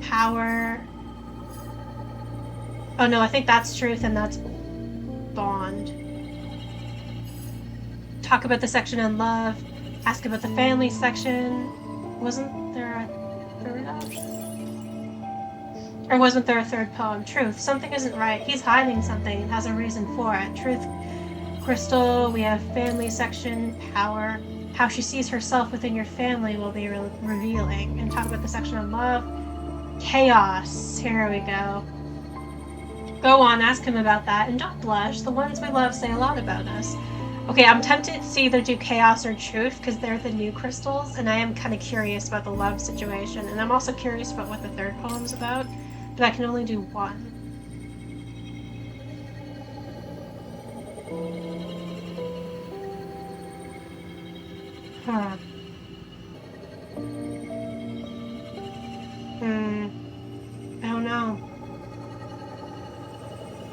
power. Oh no, I think that's truth and that's bond. Talk about the section on love, ask about the family section. Wasn't there a third option? Or wasn't there a third poem? Truth, something isn't right. He's hiding something and has a reason for it. Truth, crystal, we have family section, power. How she sees herself within your family will be revealing. And talk about the section on love. Chaos, here we go. Go on, ask him about that, and don't blush. The ones we love say a lot about us. Okay, I'm tempted to either do chaos or truth, because they're the new crystals, and I am kind of curious about the love situation, and I'm also curious about what the third poem's about, but I can only do one. Huh. I don't know.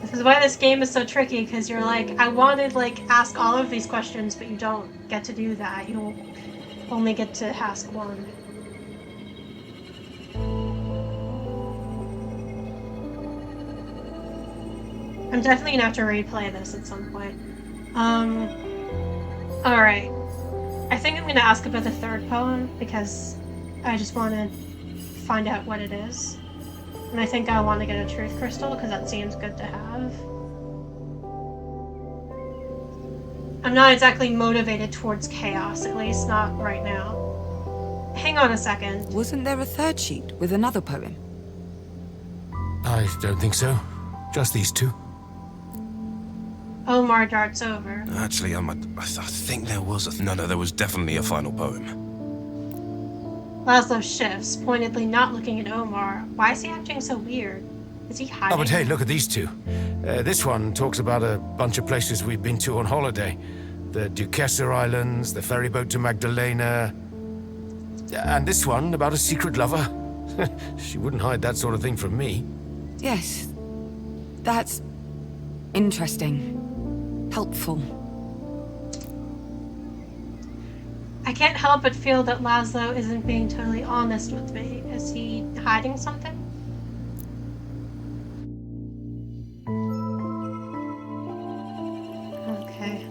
This is why this game is so tricky, because you're like, I wanted, like, ask all of these questions, but you don't get to do that. You only get to ask one. I'm definitely gonna have to replay this at some point. Alright. I think I'm gonna ask about the third poem, because I just want to find out what it is. And I think I want to get a truth crystal, because that seems good to have. I'm not exactly motivated towards chaos, at least not right now. Hang on a second. Wasn't there a third sheet with another poem? I don't think so. Just these two. Omar darts over. Actually, I think there was a... No, there was definitely a final poem. Laszlo shifts, pointedly not looking at Omar. Why is he acting so weird? Is he hiding? Oh, but hey, look at these two. This one talks about a bunch of places we've been to on holiday. The Duquesa Islands, the ferry boat to Magdalena. And this one about a secret lover. She wouldn't hide that sort of thing from me. Yes. That's interesting. Helpful. I can't help but feel that Laszlo isn't being totally honest with me. Is he hiding something? Okay.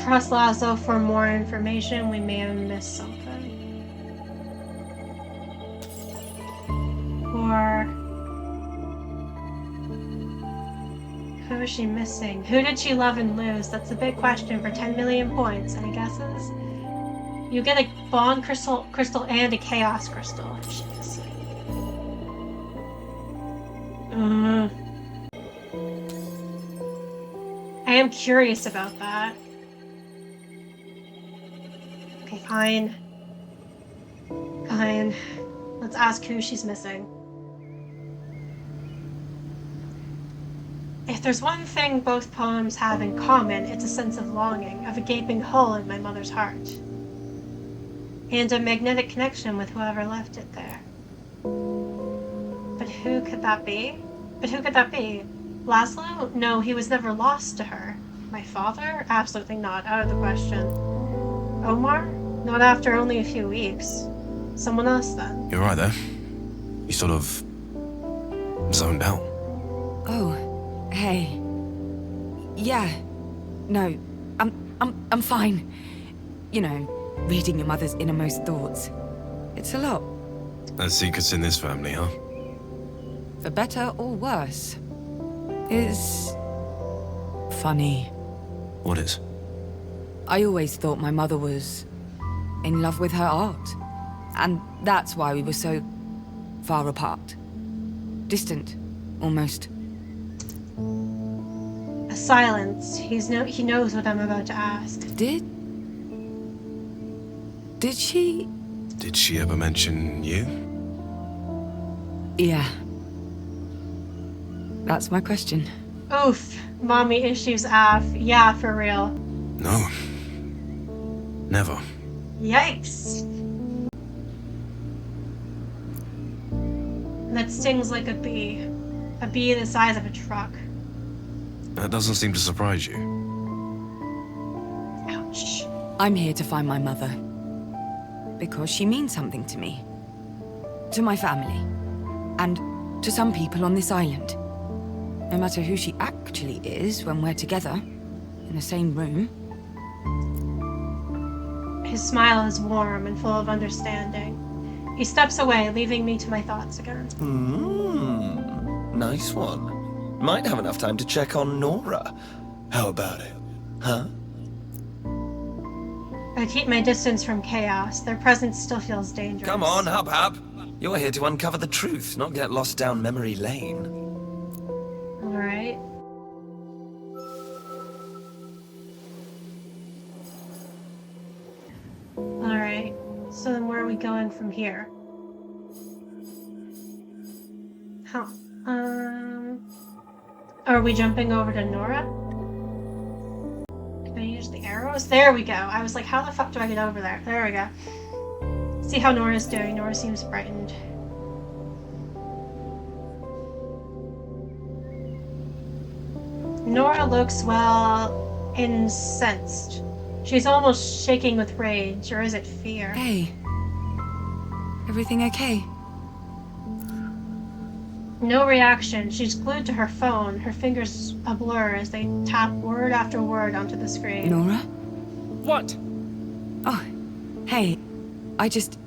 Trust Laszlo for more information. We may have missed something. Or... who is she missing? Who did she love and lose? That's a big question for 10 million points. Any guesses? You get a bond crystal and a chaos crystal. Who is she missing? I am curious about that. Okay, fine. Fine. Let's ask who she's missing. If there's one thing both poems have in common, it's a sense of longing, of a gaping hole in my mother's heart. And a magnetic connection with whoever left it there. But who could that be? Laszlo? No, he was never lost to her. My father? Absolutely not. Out of the question. Omar? Not after only a few weeks. Someone else then. You're right there. You sort of... zoned out. Oh. Hey. Yeah. No. I'm fine. You know, reading your mother's innermost thoughts. It's a lot. There's secrets in this family, huh? For better or worse. It's... funny. What is? I always thought my mother was... in love with her art. And that's why we were so... far apart. Distant, almost. A silence. He knows what I'm about to ask. Did she? Did she ever mention you? Yeah. That's my question. Oof. Mommy issues af. Yeah, for real. No. Never. Yikes. That stings like a bee. A bee the size of a truck. That doesn't seem to surprise you. Ouch. I'm here to find my mother. Because she means something to me. To my family. And to some people on this island. No matter who she actually is when we're together, in the same room. His smile is warm and full of understanding. He steps away, leaving me to my thoughts again. Nice one. Might have enough time to check on Nora. How about it? Huh? I keep my distance from chaos. Their presence still feels dangerous. Come on, hub. You're here to uncover the truth, not get lost down memory lane. Alright. Alright. So then where are we going from here? How? Are we jumping over to Nora? Can I use the arrows? There we go. I was like, how the fuck do I get over there? There we go. See how Nora's doing. Nora seems frightened. Nora looks, well, incensed. She's almost shaking with rage, or is it fear? Hey. Everything okay? No reaction. She's glued to her phone, her fingers a blur as they tap word after word onto the screen. Nora? What? Oh, hey. I just...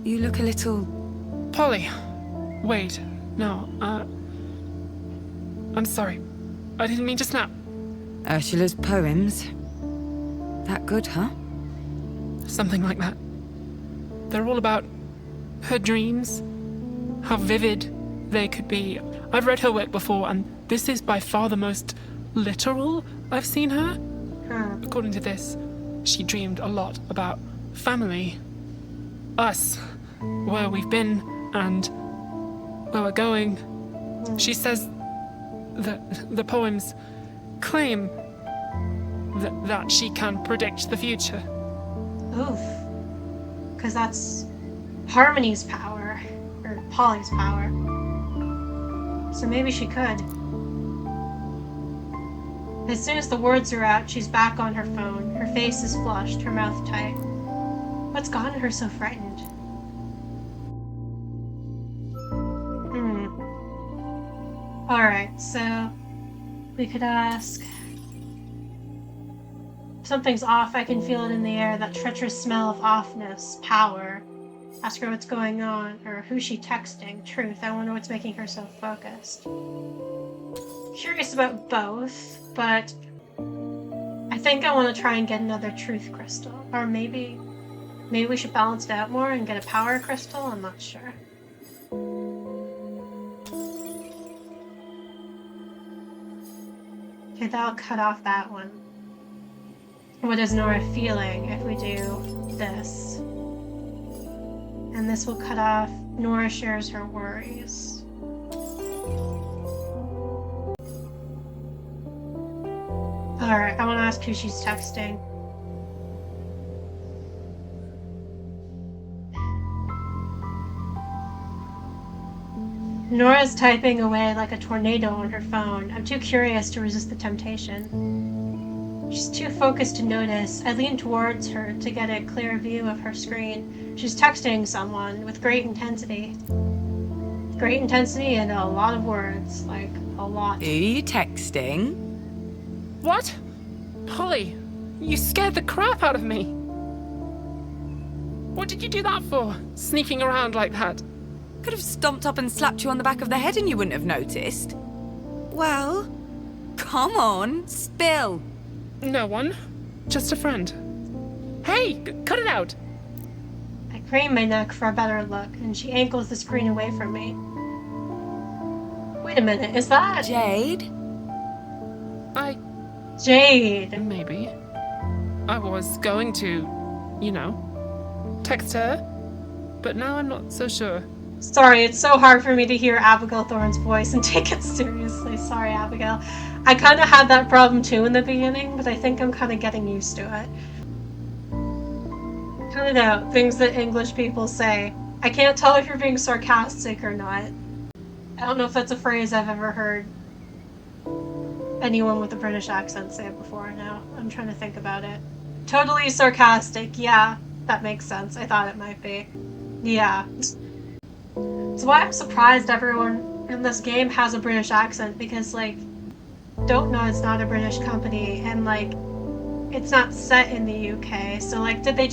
You look a little... Polly. Wait. No, I'm sorry. I didn't mean to snap. Ursula's poems. That good, huh? Something like that. They're all about her dreams, how vivid they could be. I've read her work before, and this is by far the most literal I've seen her. According to this, she dreamed a lot about family, us, where we've been, and where we're going. She says that the poems claim that she can predict the future. Oof. Because that's Harmony's power, or Polly's power. So maybe she could. As soon as the words are out, she's back on her phone. Her face is flushed, her mouth tight. What's gotten her so frightened? Alright, so we could ask... Something's off, I can feel it in the air, that treacherous smell of offness, power. Ask her what's going on, or who's she texting, truth. I wonder what's making her so focused. Curious about both, but I think I want to try and get another truth crystal. Or maybe we should balance it out more and get a power crystal, I'm not sure. Okay, that'll cut off that one. What is Nora feeling if we do this? And this will cut off Nora shares her worries. Alright, I want to ask who she's texting. Nora's typing away like a tornado on her phone. I'm too curious to resist the temptation. She's too focused to notice. I lean towards her to get a clear view of her screen. She's texting someone with great intensity. Great intensity and a lot of words. Like, a lot. Who are you texting? What? Polly, you scared the crap out of me. What did you do that for? Sneaking around like that? Could have stomped up and slapped you on the back of the head and you wouldn't have noticed. Well, come on, spill. No one. Just a friend. Hey, cut it out. I crane my neck for a better look, and she ankles the screen away from me. Wait a minute, is that... Jade? Jade! Maybe. I was going to, text her, but now I'm not so sure. Sorry, it's so hard for me to hear Abigail Thorne's voice and take it seriously. Sorry, Abigail. I kind of had that problem too in the beginning, but I think I'm kind of getting used to it. I don't know, things that English people say. I can't tell if you're being sarcastic or not. I don't know if that's a phrase I've ever heard anyone with a British accent say before now. I'm trying to think about it. Totally sarcastic, yeah, that makes sense. I thought it might be. Yeah. That's why I'm surprised everyone in this game has a British accent, because, like, Don't Know it's not a British company, and, like, it's not set in the UK, so, like, did it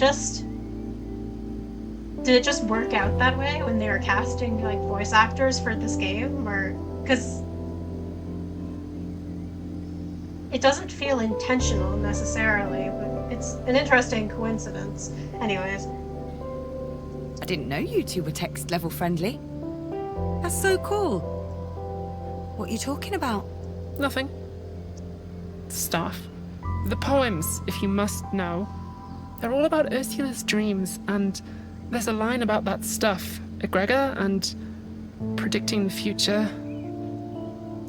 just work out that way when they were casting, like, voice actors for this game? Or, because it doesn't feel intentional necessarily, but it's an interesting coincidence. Anyways. I didn't know you two were text level friendly. That's so cool. What are you talking about? Nothing. Stuff. The poems, if you must know, they're all about Ursula's dreams, and there's a line about that stuff, egregor, and predicting the future.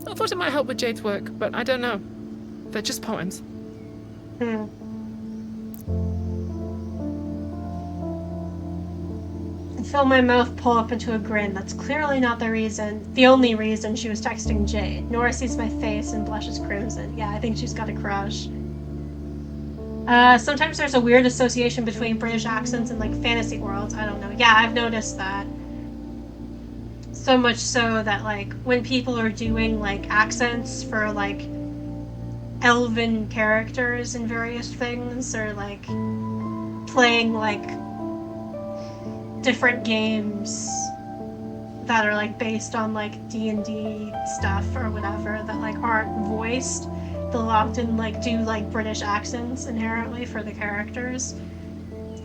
I thought it might help with Jade's work, but I don't know. They're just poems. I feel my mouth pull up into a grin. That's clearly not the only reason she was texting Jade. Nora sees my face and blushes crimson. Yeah, I think she's got a crush. Sometimes there's a weird association between British accents and, like, fantasy worlds. I don't know. Yeah, I've noticed that. So much so that, like, when people are doing, like, accents for, like, elven characters in various things, or, like, playing, like, different games that are, like, based on, like, D&D stuff or whatever that, like, aren't voiced, they'll often, like, do, like, British accents inherently for the characters.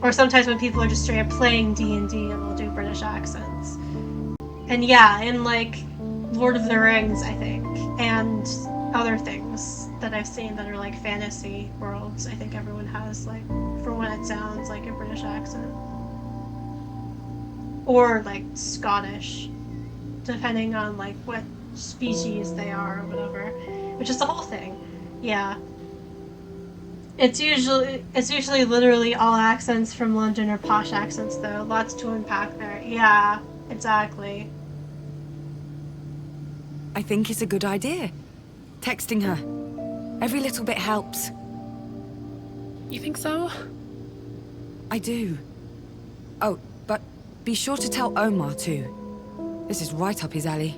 Or sometimes when people are just straight up playing D&D and they'll do British accents. And yeah, in, like, Lord of the Rings, I think, and other things that I've seen that are, like, fantasy worlds, I think everyone has, like, from what it sounds, like, a British accent. Or, like, Scottish, depending on, like, what species they are or whatever. Which is the whole thing. Yeah. It's usually literally all accents from London or posh accents, though. Lots to unpack there. Yeah, exactly. I think it's a good idea. Texting her. Every little bit helps. You think so? I do. Oh, but be sure to tell Omar, too. This is right up his alley.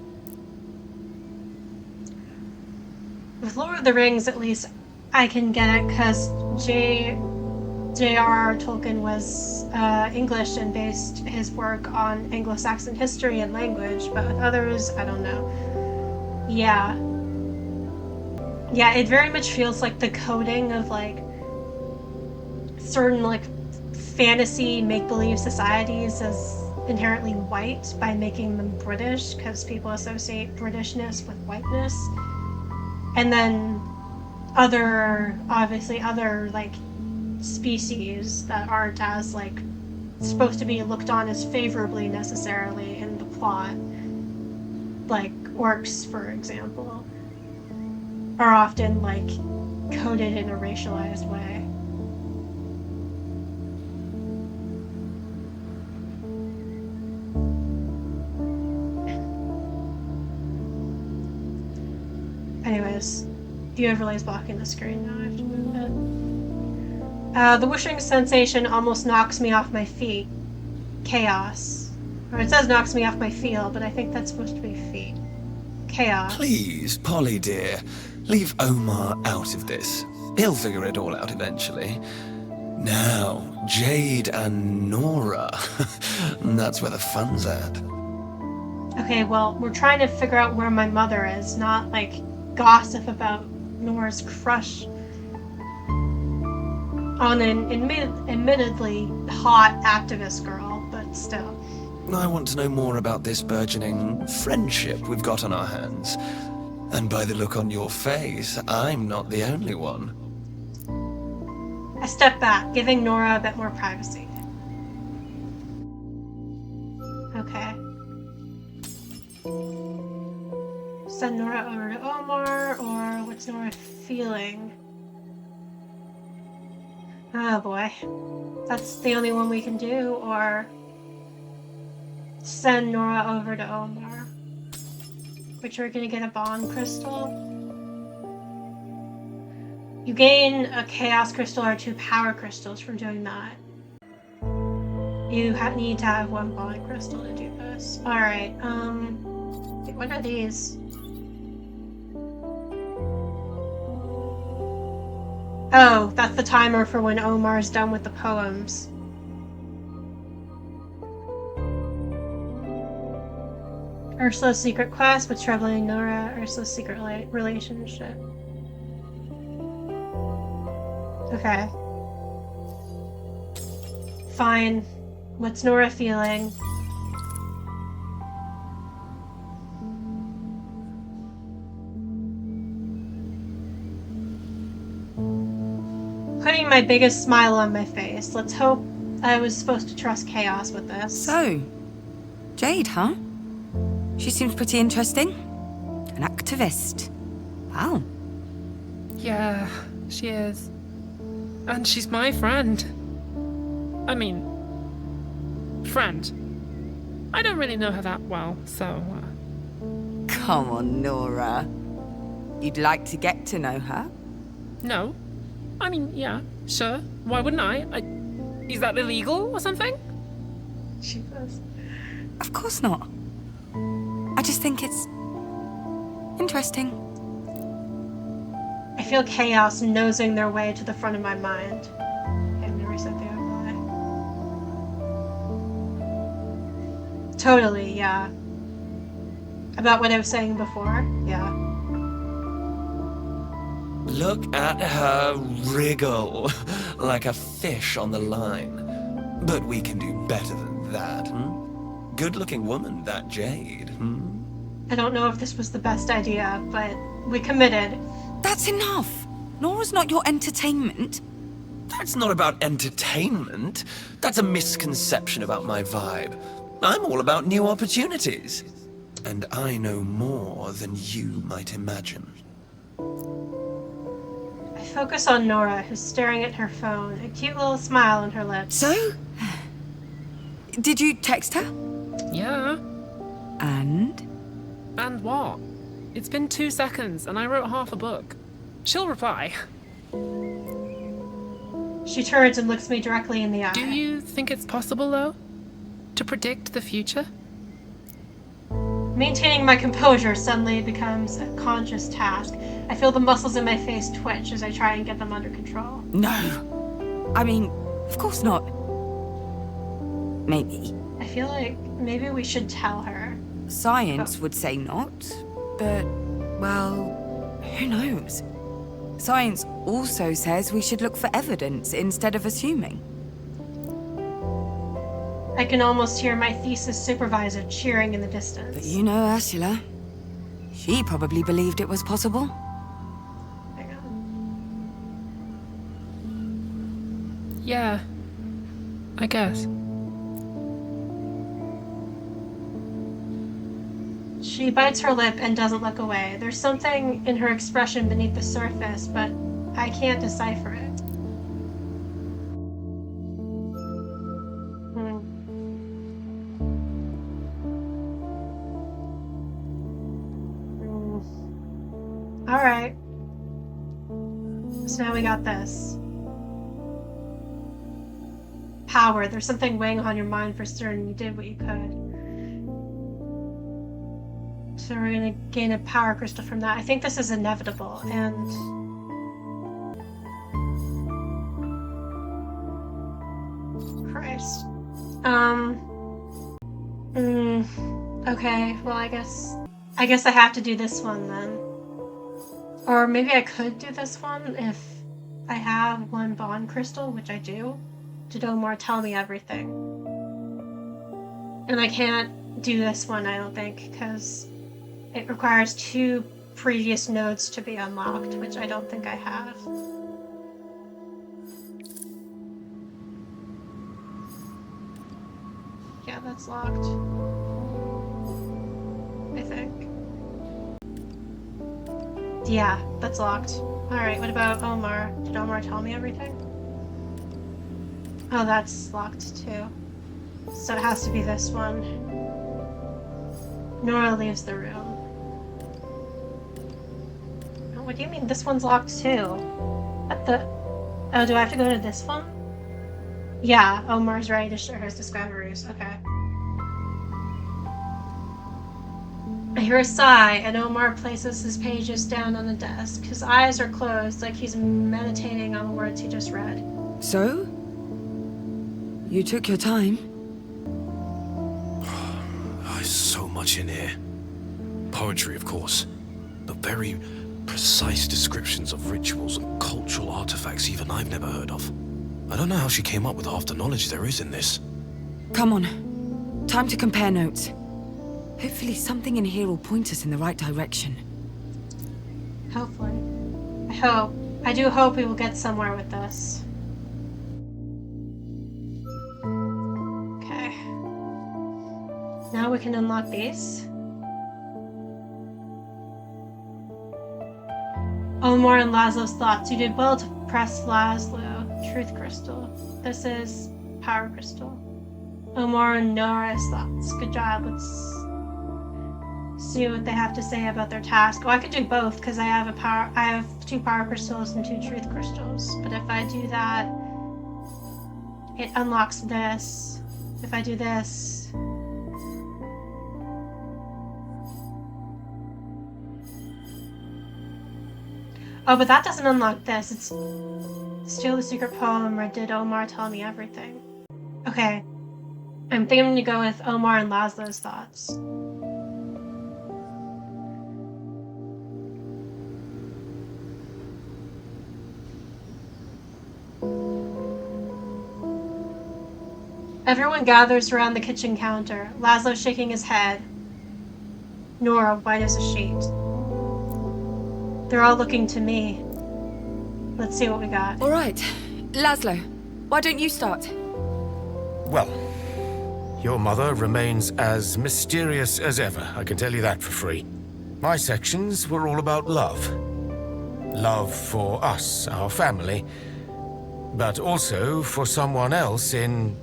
With Lord of the Rings, at least, I can get it, because J.R.R. Tolkien was English and based his work on Anglo-Saxon history and language, but with others, I don't know. Yeah. Yeah, it very much feels like the coding of, like, certain, like, fantasy make-believe societies as inherently white by making them British, because people associate Britishness with whiteness. And then other, like, species that aren't as, like, supposed to be looked on as favorably necessarily in the plot, like orcs, for example, are often, like, coded in a racialized way. Anyways, the overlay's blocking the screen now. I have to move it. The whooshing sensation almost knocks me off my feet. Chaos. Or it says knocks me off my feel, but I think that's supposed to be feet. Chaos. Please, Polly dear, leave Omar out of this. He'll figure it all out eventually. Now, Jade and Nora. That's where the fun's at. Okay, well, we're trying to figure out where my mother is, not, like, gossip about Nora's crush on an admittedly hot activist girl, but still. I want to know more about this burgeoning friendship we've got on our hands. And by the look on your face, I'm not the only one. I step back, giving Nora a bit more privacy. Okay. Send Nora over to Omar, or what's Nora feeling? Oh boy. That's the only one we can do, or send Nora over to Omar. Which we're gonna get a bond crystal. You gain a chaos crystal or 2 power crystals from doing that. You need to have 1 bond crystal to do this. Alright, what are these? Oh, that's the timer for when Omar's done with the poems. Ursula's secret quest, what's troubling Nora, Ursula's secret relationship. Okay. Fine. What's Nora feeling? Putting my biggest smile on my face. Let's hope I was supposed to trust chaos with this. So, Jade, huh? She seems pretty interesting. An activist. Wow. Yeah, she is. And she's my friend. I mean, friend. I don't really know her that well, so... Come on, Nora. You'd like to get to know her? No. I mean, yeah, sure. Why wouldn't I? Is that illegal or something? She does. Of course not. I just think it's interesting. I feel chaos nosing their way to the front of my mind. I've never said the other way. Totally, yeah. About what I was saying before, yeah. Look at her wriggle, like a fish on the line. But we can do better than that, Good-looking woman, that Jade, I don't know if this was the best idea, but we committed. That's enough. Nora's not your entertainment. That's not about entertainment. That's a misconception about my vibe. I'm all about new opportunities. And I know more than you might imagine. I focus on Nora, who's staring at her phone, a cute little smile on her lips. So? Did you text her? Yeah. And? And what? It's been 2 seconds, and I wrote half a book. She'll reply. She turns and looks me directly in the eye. Do you think it's possible, though? To predict the future? Maintaining my composure suddenly becomes a conscious task. I feel the muscles in my face twitch as I try and get them under control. No. I mean, of course not. Maybe. I feel like maybe we should tell her. Science would say not, but, well, who knows? Science also says we should look for evidence instead of assuming. I can almost hear my thesis supervisor cheering in the distance. But you know Ursula. She probably believed it was possible. Hang on. Yeah. I guess. She bites her lip and doesn't look away. There's something in her expression beneath the surface, but I can't decipher it. Alright. So now we got this. Power. There's something weighing on your mind for certain. You did what you could. So we're gonna gain a power crystal from that. I think this is inevitable, and... Christ. Okay, well I guess I have to do this one then. Or maybe I could do this one if I have 1 bond crystal, which I do. Did Omar tell me everything? And I can't do this one, I don't think, because it requires 2 previous nodes to be unlocked, which I don't think I have. Yeah, that's locked. I think. Yeah, that's locked. Alright, what about Omar? Did Omar tell me everything? Oh, that's locked too. So it has to be this one. Nora leaves the room. Oh, what do you mean this one's locked too? What the... Oh, do I have to go to this one? Yeah, Omar's ready to share his discoveries. Okay. I hear a sigh, and Omar places his pages down on the desk. His eyes are closed, like he's meditating on the words he just read. So? You took your time? There's so much in here. Poetry, of course. But very precise descriptions of rituals and cultural artifacts even I've never heard of. I don't know how she came up with half the knowledge there is in this. Come on. Time to compare notes. Hopefully something in here will point us in the right direction. Hopefully. I do hope we will get somewhere with this. Okay. Now we can unlock these. Omar and Laszlo's thoughts. You did well to press Laszlo. Truth crystal. This is power crystal. Omar and Nora's thoughts. Good job. Let's see what they have to say about their task. Oh, I could do both because I have 2 power crystals and 2 truth crystals. But if I do that, it unlocks this. If I do this, oh, but that doesn't unlock this. It's steal the secret poem, or did Omar tell me everything? Okay. I'm thinking I'm gonna go with Omar and Laszlo's thoughts. Everyone gathers around the kitchen counter. Laszlo shaking his head. Nora white as a sheet. They're all looking to me. Let's see what we got. All right. Laszlo, why don't you start? Well, your mother remains as mysterious as ever, I can tell you that for free. My sections were all about love. Love for us, our family, but also for someone else in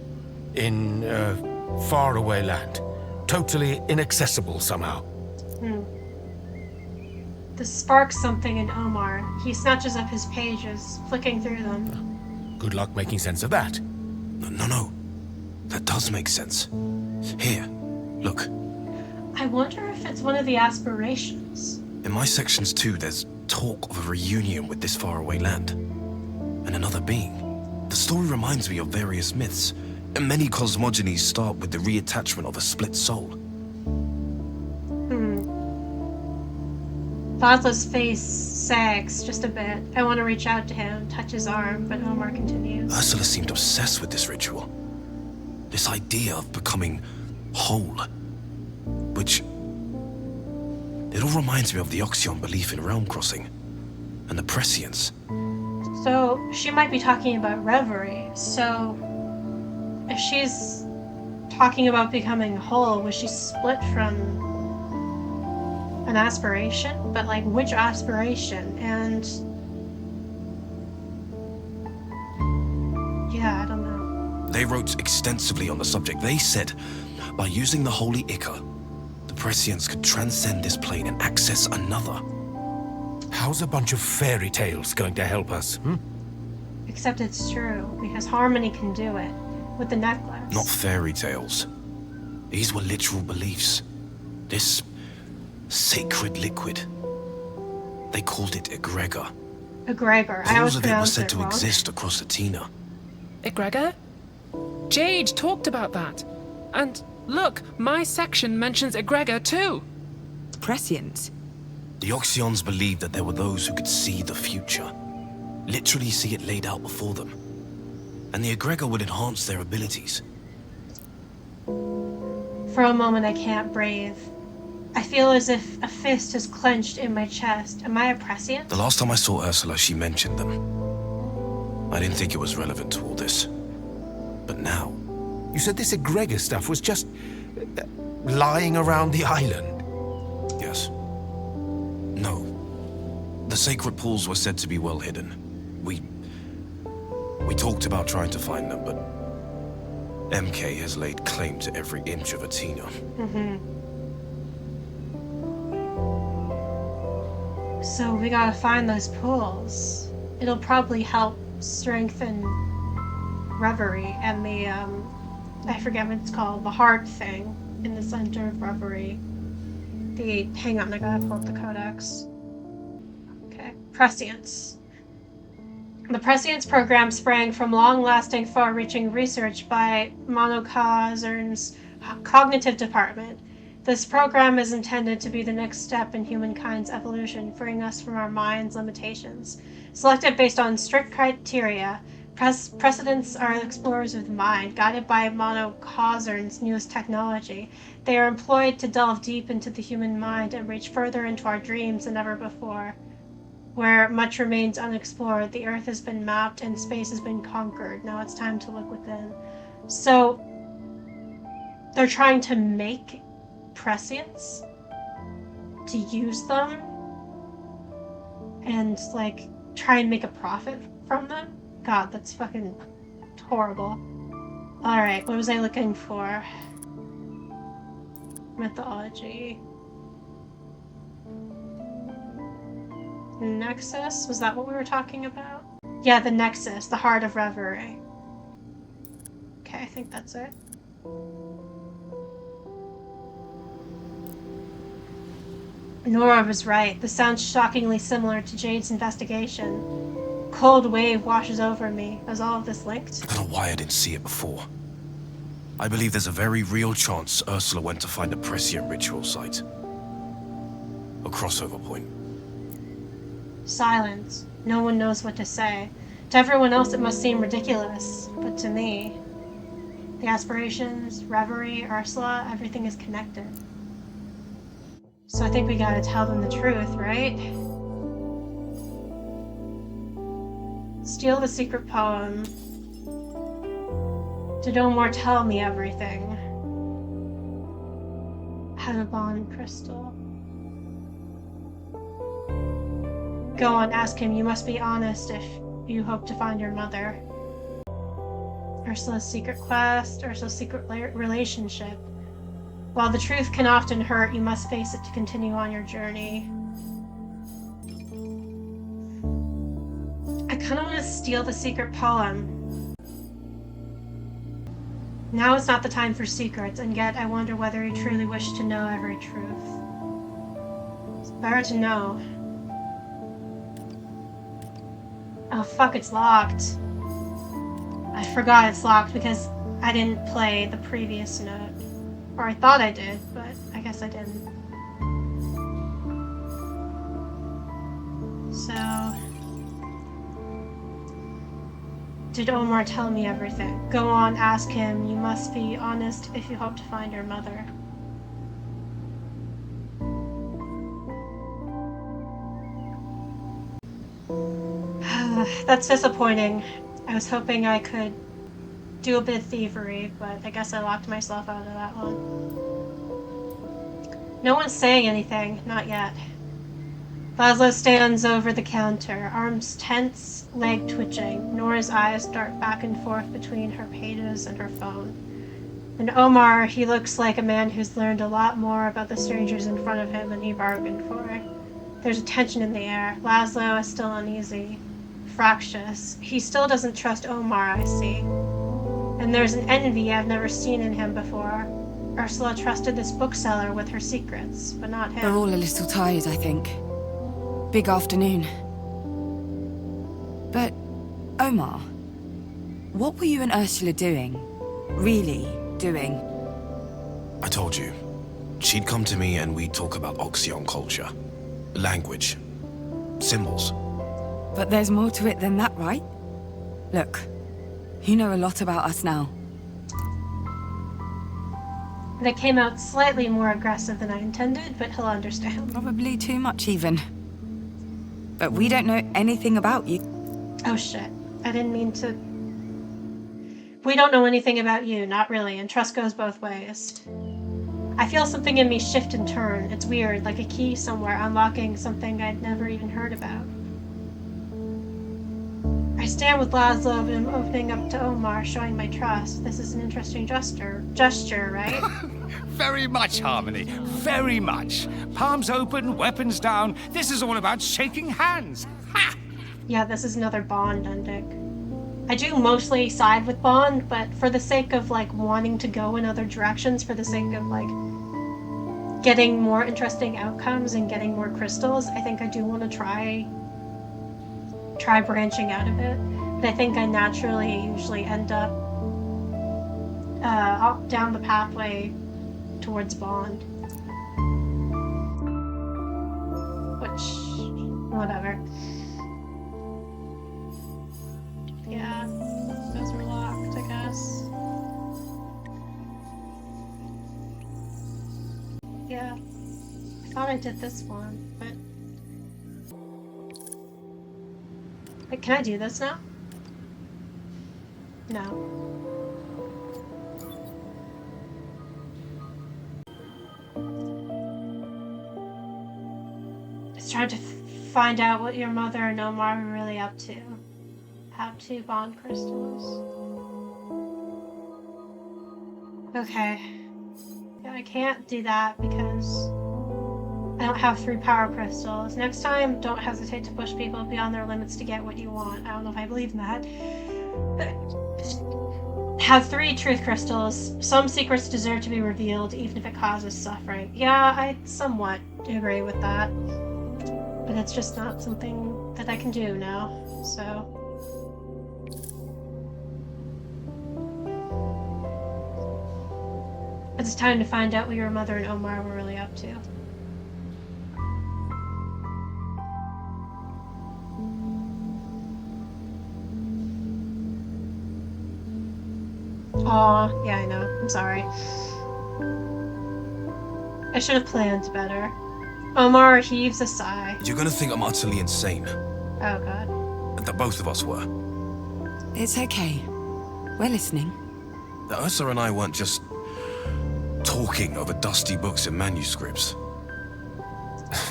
faraway land. Totally inaccessible somehow. This sparks something in Omar. He snatches up his pages, flicking through them. Good luck making sense of that. No. That does make sense. Here, look. I wonder if it's one of the aspirations. In my sections too, there's talk of a reunion with this faraway land. And another being. The story reminds me of various myths. And many cosmogonies start with the reattachment of a split soul. Laszlo's face sags just a bit. I want to reach out to him, touch his arm, but Omar continues. Ursula seemed obsessed with this ritual. This idea of becoming whole. Which... it all reminds me of the Oxion belief in realm crossing. And the prescience. So, she might be talking about Reverie. So, if she's talking about becoming whole, was she split from an aspiration? But like, which aspiration? And yeah, I don't know. They wrote extensively on the subject. They said, by using the holy ichor, the prescience could transcend this plane and access another. How's a bunch of fairy tales going to help us, Except it's true, because Harmony can do it with the necklace. Not fairy tales. These were literal beliefs. This sacred liquid. They called it egregor. Egregor. I Pools always of it were pronounce said it to wrong. exist across Athena. Egregor? Jade talked about that. And look, my section mentions egregor too. Prescience? The Oxions believed that there were those who could see the future. Literally see it laid out before them. And the egregor would enhance their abilities. For a moment I can't breathe. I feel as if a fist is clenched in my chest. Am I a prescient? The last time I saw Ursula, she mentioned them. I didn't think it was relevant to all this. But now... You said this egregor stuff was just lying around the island? Yes. No. The sacred pools were said to be well hidden. We We talked about trying to find them, but MK has laid claim to every inch of Athena. So we gotta find those pools. It'll probably help strengthen Reverie and the, I forget what it's called, the heart thing in the center of Reverie. Hang on, I gotta pull up the codex. Okay, prescience. The prescience program sprang from long-lasting, far-reaching research by Monokhazern's cognitive department. This program is intended to be the next step in humankind's evolution, freeing us from our mind's limitations. Selected based on strict criteria, precedents are explorers of the mind, guided by Monokhazern's newest technology. They are employed to delve deep into the human mind and reach further into our dreams than ever before. Where much remains unexplored, the Earth has been mapped and space has been conquered. Now it's time to look within. So, they're trying to make prescience, to use them, and, like, try and make a profit from them? God, that's fucking horrible. Alright, what was I looking for? Mythology. Nexus? Was that what we were talking about? Yeah, the Nexus, the heart of Reverie. Okay, I think that's it. Nora was right. This sounds shockingly similar to Jade's investigation. Cold wave washes over me. Is all of this linked? I don't know why I didn't see it before. I believe there's a very real chance Ursula went to find a prescient ritual site. A crossover point. Silence. No one knows what to say. To everyone else it must seem ridiculous, but to me, the aspirations, Reverie, Ursula, everything is connected. So I think we gotta tell them the truth, right? Steal the secret poem. Did Omar tell me everything? Have a bond crystal. Go on, ask him. You must be honest if you hope to find your mother. Ursula's secret quest, Ursula's secret relationship. While the truth can often hurt, you must face it to continue on your journey. I kind of want to steal the secret poem. Now is not the time for secrets, and yet I wonder whether he truly wished to know every truth. It's better to know. Oh fuck, it's locked. I forgot it's locked because I didn't play the previous note. Or I thought I did, but I guess I didn't. So... Did Omar tell me everything? Go on, ask him. You must be honest if you hope to find your mother. That's disappointing. I was hoping I could do a bit of thievery, but I guess I locked myself out of that one. No one's saying anything, not yet. Laszlo stands over the counter, arms tense, leg twitching. Nora's eyes dart back and forth between her pages and her phone. And Omar, he looks like a man who's learned a lot more about the strangers in front of him than he bargained for. There's a tension in the air. Laszlo is still uneasy, fractious. He still doesn't trust Omar, I see. And there's an envy I've never seen in him before. Ursula trusted this bookseller with her secrets, but not him. We're all a little tired, I think. Big afternoon. But, Omar, what were you and Ursula doing? Really doing? I told you. She'd come to me and we'd talk about Oxyon culture. Language. Symbols. But there's more to it than that, right? Look, you know a lot about us now. That came out slightly more aggressive than I intended, but he'll understand. Probably too much, even. But we don't know anything about you. Oh shit. I didn't mean to... We don't know anything about you, not really, and trust goes both ways. I feel something in me shift and turn. It's weird, like a key somewhere unlocking something I'd never even heard about. I stand with Laszlo and I'm opening up to Omar, showing my trust. This is an interesting gesture, right? Very much, Harmony. Very much. Palms open, weapons down. This is all about shaking hands. Ha! Yeah, this is another Bond ending. I do mostly side with Bond, but for the sake of, like, wanting to go in other directions, for the sake of, like, getting more interesting outcomes and getting more crystals, I think I do want to try branching out of it. But I think I naturally usually end up down the pathway towards Bond. Which, whatever. Yeah, those were locked, I guess. Yeah, I thought I did this one, but... Wait, can I do this now? No. Just trying to find out what your mother and Omar were really up to. Have 2 bond crystals. Okay. Yeah, I can't do that because I don't have 3 power crystals. Next time, don't hesitate to push people beyond their limits to get what you want. I don't know if I believe in that. Have 3 truth crystals. Some secrets deserve to be revealed, even if it causes suffering. Yeah, I somewhat agree with that. But it's just not something that I can do now, so... It's time to find out what your mother and Omar were really up to. Aw, yeah, I know. I'm sorry. I should have planned better. Omar heaves a sigh. You're gonna think I'm utterly insane. Oh, God. That both of us were. It's okay. We're listening. That Ursula and I weren't just talking over dusty books and manuscripts.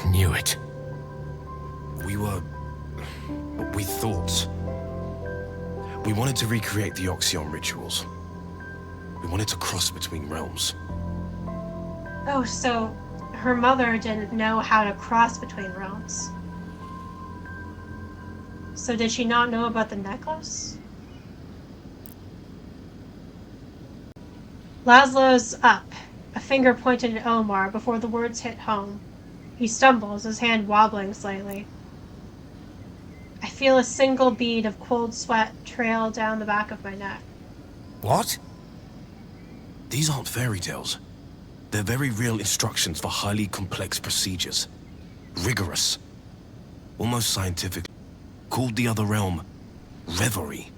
Knew it. We thought. We wanted to recreate the Oxyon rituals. We wanted to cross between realms. Oh, so her mother didn't know how to cross between realms. So did she not know about the necklace? Laszlo's up, a finger pointed at Omar before the words hit home. He stumbles, his hand wobbling slightly. I feel a single bead of cold sweat trail down the back of my neck. What? These aren't fairy tales. They're very real instructions for highly complex procedures. Rigorous. Almost scientific. Called the other realm Reverie.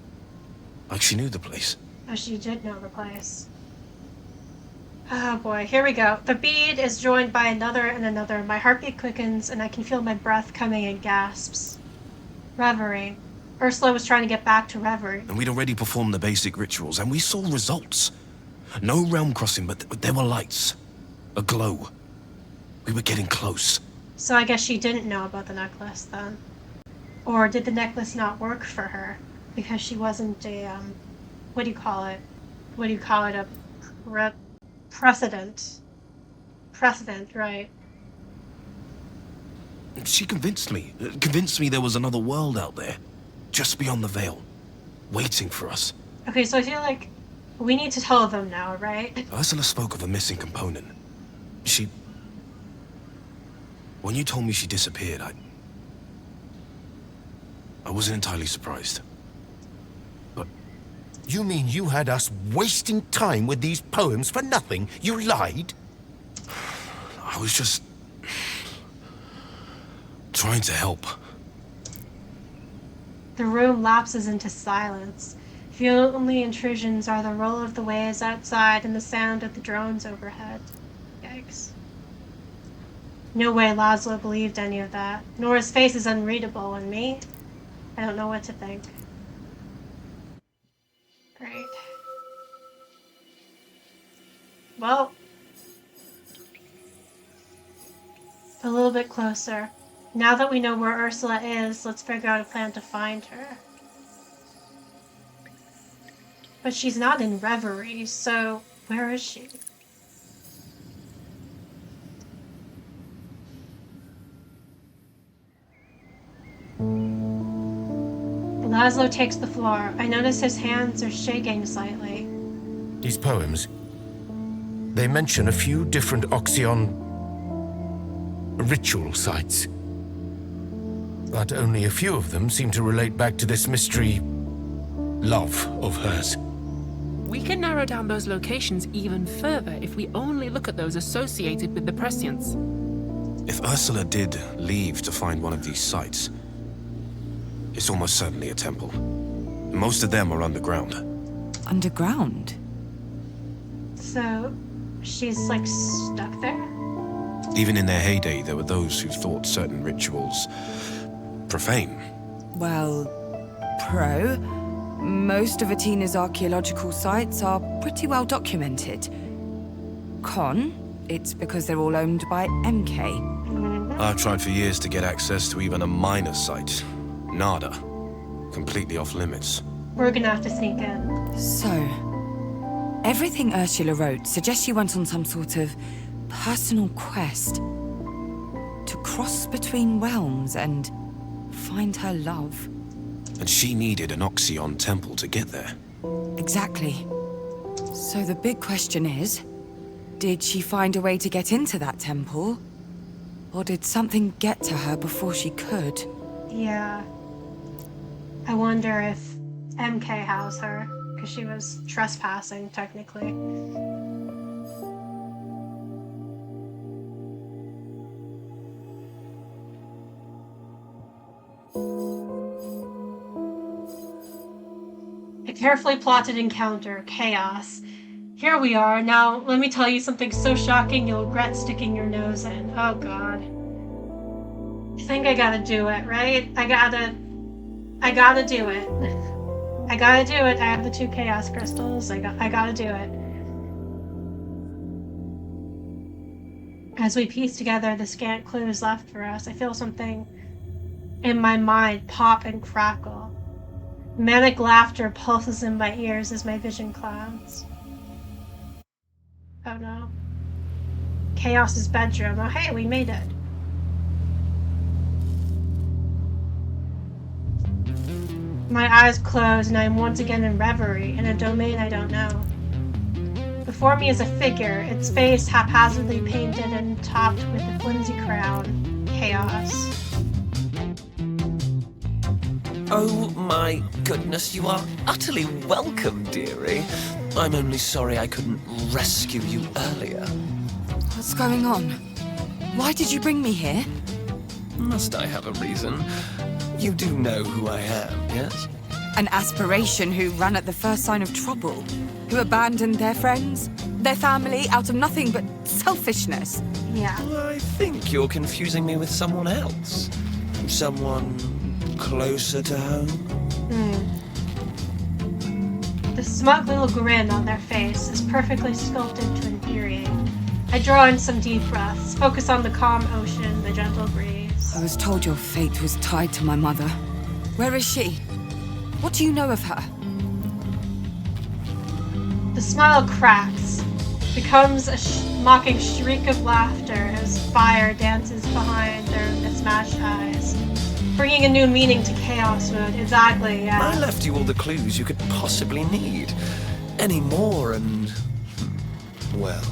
Like she knew the place. Oh, she did know the place. Oh boy, here we go. The bead is joined by another and another. My heartbeat quickens and I can feel my breath coming in gasps. Reverie. Ursula was trying to get back to Reverie. And we'd already performed the basic rituals, and we saw results. No realm crossing, but there were lights. A glow. We were getting close. So I guess she didn't know about the necklace then. Or did the necklace not work for her? Because she wasn't a, what do you call it? What do you call it? A precedent. Precedent, right. She convinced me. Convinced me there was another world out there. Just beyond the veil. Waiting for us. Okay, so I feel like we need to tell them now, right? Ursula spoke of a missing component. When you told me she disappeared, I wasn't entirely surprised. But... You mean you had us wasting time with these poems for nothing? You lied? I was just... trying to help. The room lapses into silence. The only intrusions are the roll of the waves outside and the sound of the drones overhead. Yikes. No way Laszlo believed any of that. Nor his face is unreadable, and me? I don't know what to think. Great. Well, a little bit closer. Now that we know where Ursula is, let's figure out a plan to find her. But she's not in Reverie, so where is she? Laszlo takes the floor. I notice his hands are shaking slightly. These poems, they mention a few different Oxyon ritual sites. But only a few of them seem to relate back to this mystery love of hers. We can narrow down those locations even further if we only look at those associated with the prescience. If Ursula did leave to find one of these sites, it's almost certainly a temple. Most of them are underground. Underground? So, she's like stuck there? Even in their heyday, there were those who thought certain rituals profane. Well, most of Atena's archaeological sites are pretty well documented. Con, it's because they're all owned by MK. I've tried for years to get access to even a minor site. Nada. Completely off limits. We're gonna have to sneak in. So, everything Ursula wrote suggests she went on some sort of personal quest to cross between realms and find her love. And she needed an Oxyon temple to get there. Exactly. So the big question is, did she find a way to get into that temple? Or did something get to her before she could? Yeah. I wonder if MK has her, because she was trespassing, technically. A carefully plotted encounter, chaos. Here we are. Now, let me tell you something so shocking you'll regret sticking your nose in. Oh, God. I think I gotta do it, right? I gotta do it. I gotta do it. I have the 2 chaos crystals. I gotta do it. As we piece together the scant clues left for us, I feel something in my mind pop and crackle. Manic laughter pulses in my ears as my vision clouds. Oh no. Chaos's bedroom. Oh hey, we made it. My eyes close and I am once again in Reverie, in a domain I don't know. Before me is a figure, its face haphazardly painted and topped with a flimsy crown. Chaos. Oh my goodness, you are utterly welcome, dearie. I'm only sorry I couldn't rescue you earlier. What's going on? Why did you bring me here? Must I have a reason? You do know who I am, yes? An aspiration who ran at the first sign of trouble, who abandoned their friends, their family, out of nothing but selfishness. Yeah. I think you're confusing me with someone else. Someone closer to home. The smug little grin on their face is perfectly sculpted to infuriate. I draw in some deep breaths, focus on the calm ocean, the gentle breeze. I was told your fate was tied to my mother. Where is she? What do you know of her? The smile cracks, becomes a mocking shriek of laughter as fire dances behind their mismatched eyes, bringing a new meaning to chaos mode. Exactly, yeah. I left you all the clues you could possibly need. Any more and... well,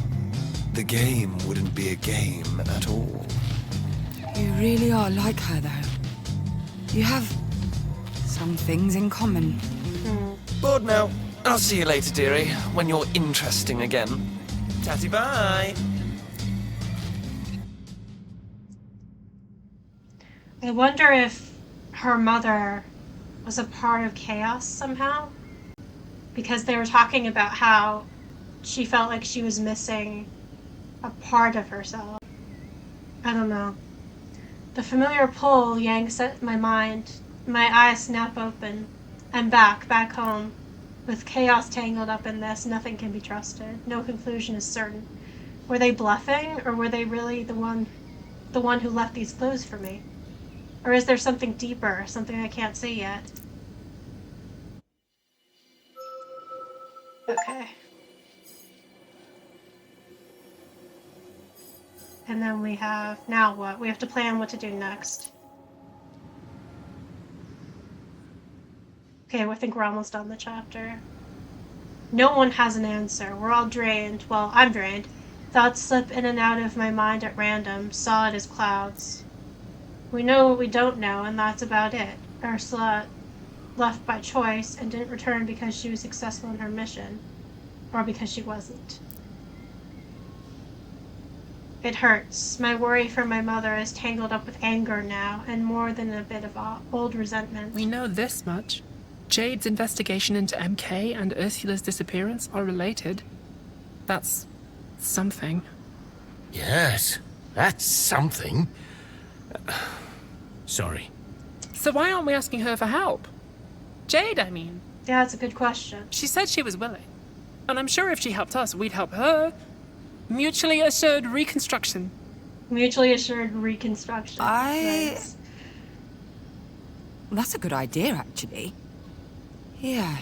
the game wouldn't be a game at all. You really are like her, though. You have some things in common. Bored now. I'll see you later, dearie, when you're interesting again. Tatty bye! I wonder if her mother was a part of chaos somehow? Because they were talking about how she felt like she was missing a part of herself. I don't know. The familiar pull yanks at my mind. My eyes snap open. I'm back home. With chaos tangled up in this, nothing can be trusted. No conclusion is certain. Were they bluffing, or were they really the one who left these clues for me? Or is there something deeper, something I can't see yet? Okay. And then we have, now what? We have to plan what to do next. Okay, I think we're almost done the chapter. No one has an answer. We're all drained. Well, I'm drained. Thoughts slip in and out of my mind at random, solid as clouds. We know what we don't know, and that's about it. Ursula left by choice and didn't return because she was successful in her mission. Or because she wasn't. It hurts. My worry for my mother is tangled up with anger now, and more than a bit of old resentment. We know this much. Jade's investigation into MK and Ursula's disappearance are related. That's something. Yes, that's something. Sorry. So why aren't we asking her for help? Jade, I mean. Yeah, that's a good question. She said she was willing. And I'm sure if she helped us, we'd help her. Mutually assured reconstruction. Mutually assured reconstruction. Nice. That's a good idea, actually. Yeah.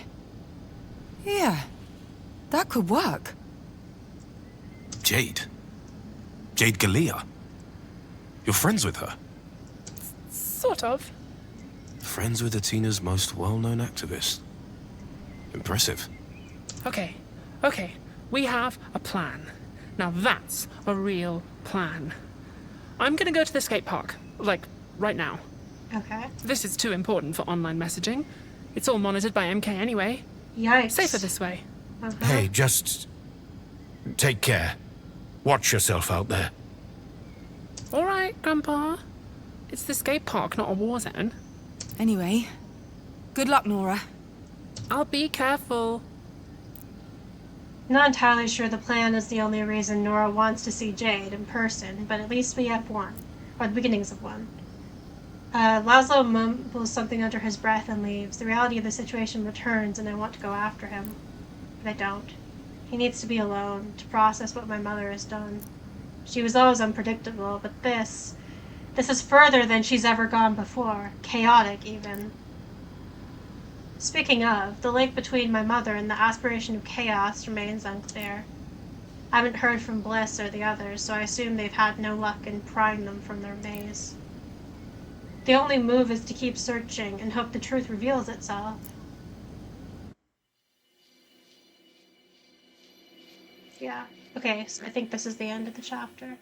That could work. Jade? Jade Galea? You're friends with her? Sort of. Friends with Atina's most well-known activist. Impressive. Okay. We have a plan. Now that's a real plan. I'm gonna go to the skate park. Like, right now. Okay. This is too important for online messaging. It's all monitored by MK anyway. Yikes. Safer this way. Hey, just take care. Watch yourself out there. All right, Grandpa. It's the skate park, not a war zone. Anyway, good luck, Nora. I'll be careful. Not entirely sure the plan is the only reason Nora wants to see Jade in person, but at least we have one. Or the beginnings of one. Laszlo mumbles something under his breath and leaves. The reality of the situation returns and I want to go after him. But I don't. He needs to be alone, to process what my mother has done. She was always unpredictable, but this is further than she's ever gone before. Chaotic, even. Speaking of, the link between my mother and the aspiration of chaos remains unclear. I haven't heard from Bliss or the others, so I assume they've had no luck in prying them from their maze. The only move is to keep searching and hope the truth reveals itself. Yeah. Okay, so I think this is the end of the chapter.